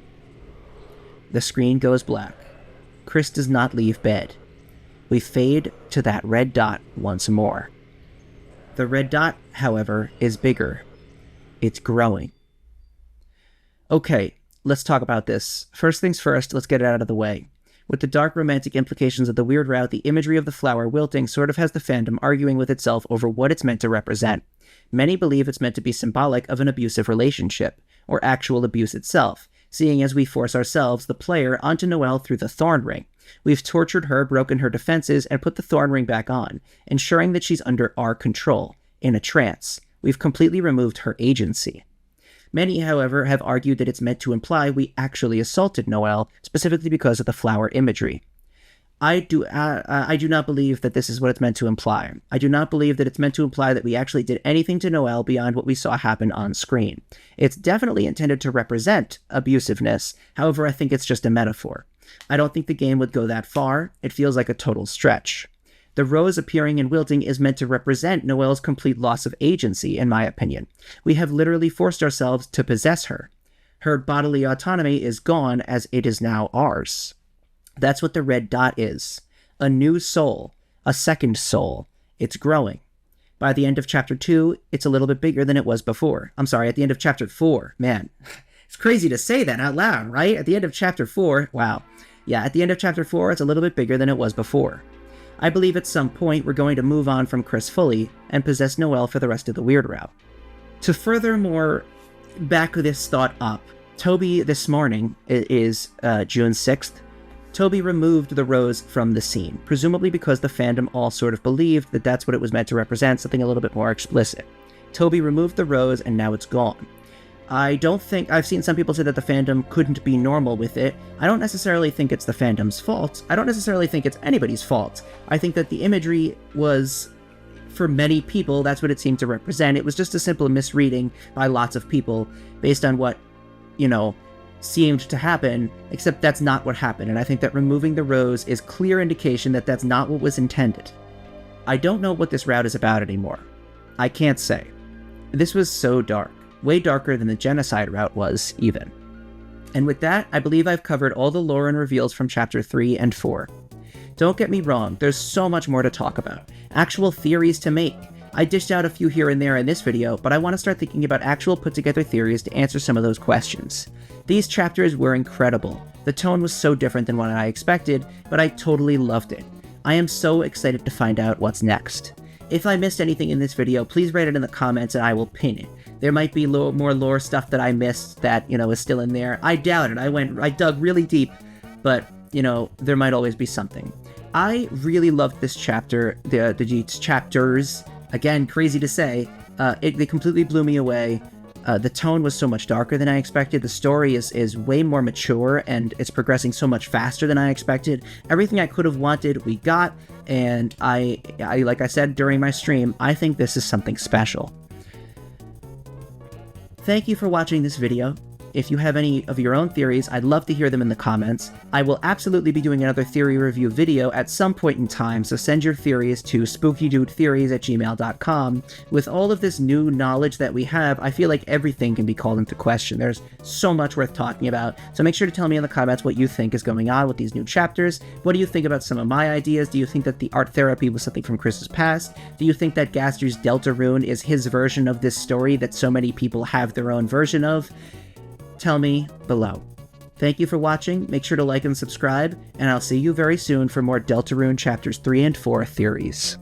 The screen goes black. Chris does not leave bed. We fade to that red dot once more. The red dot, however, is bigger. It's growing. Okay, let's talk about this. First things first, let's get it out of the way. With the dark romantic implications of the weird route, the imagery of the flower wilting sort of has the fandom arguing with itself over what it's meant to represent. Many believe it's meant to be symbolic of an abusive relationship, or actual abuse itself, seeing as we force ourselves, the player, onto Noelle through the thorn ring. We've tortured her, broken her defenses, and put the thorn ring back on, ensuring that she's under our control, in a trance. We've completely removed her agency. Many, however, have argued that it's meant to imply we actually assaulted Noelle, specifically because of the flower imagery. I do not believe that this is what it's meant to imply. I do not believe that it's meant to imply that we actually did anything to Noelle beyond what we saw happen on screen. It's definitely intended to represent abusiveness, however, I think it's just a metaphor. I don't think the game would go that far. It feels like a total stretch. The rose appearing and wilting is meant to represent Noelle's complete loss of agency, in my opinion. We have literally forced ourselves to possess her. Her bodily autonomy is gone as it is now ours. That's what the red dot is. A new soul. A second soul. It's growing. By the end of Chapter 2, it's a little bit bigger than it was before. I'm sorry, at the end of Chapter 4. Man, it's crazy to say that out loud, right? At the end of Chapter 4, wow. Yeah, at the end of Chapter 4, it's a little bit bigger than it was before. I believe at some point we're going to move on from Chris fully and possess Noelle for the rest of the weird route. To furthermore back this thought up, Toby this morning, is June 6th, Toby removed the rose from the scene, presumably because the fandom all sort of believed that that's what it was meant to represent, something a little bit more explicit. Toby removed the rose and now it's gone. I've seen some people say that the fandom couldn't be normal with it. I don't necessarily think it's the fandom's fault. I don't necessarily think it's anybody's fault. I think that the imagery was, for many people, that's what it seemed to represent. It was just a simple misreading by lots of people based on what, seemed to happen, except that's not what happened. And I think that removing the rose is clear indication that that's not what was intended. I don't know what this route is about anymore. I can't say. This was so dark. Way darker than the genocide route was, even. And with that, I believe I've covered all the lore and reveals from Chapter 3 and 4. Don't get me wrong, there's so much more to talk about. Actual theories to make. I dished out a few here and there in this video, but I want to start thinking about actual put-together theories to answer some of those questions. These chapters were incredible. The tone was so different than what I expected, but I totally loved it. I am so excited to find out what's next. If I missed anything in this video, please write it in the comments and I will pin it. There might be more lore stuff that I missed that, is still in there. I doubt it. I dug really deep, but, there might always be something. I really loved this chapter, these chapters. Again, crazy to say. They completely blew me away. The tone was so much darker than I expected. The story is way more mature, and it's progressing so much faster than I expected. Everything I could have wanted, we got, and I like I said during my stream, I think this is something special. Thank you for watching this video. If you have any of your own theories, I'd love to hear them in the comments. I will absolutely be doing another theory review video at some point in time, so send your theories to spookydoodtheories@gmail.com. With all of this new knowledge that we have, I feel like everything can be called into question. There's so much worth talking about, so make sure to tell me in the comments what you think is going on with these new chapters. What do you think about some of my ideas? Do you think that the art therapy was something from Chris's past? Do you think that Gaster's Deltarune is his version of this story that so many people have their own version of? Tell me below. Thank you for watching, make sure to like and subscribe, and I'll see you very soon for more Deltarune Chapters 3 and 4 theories.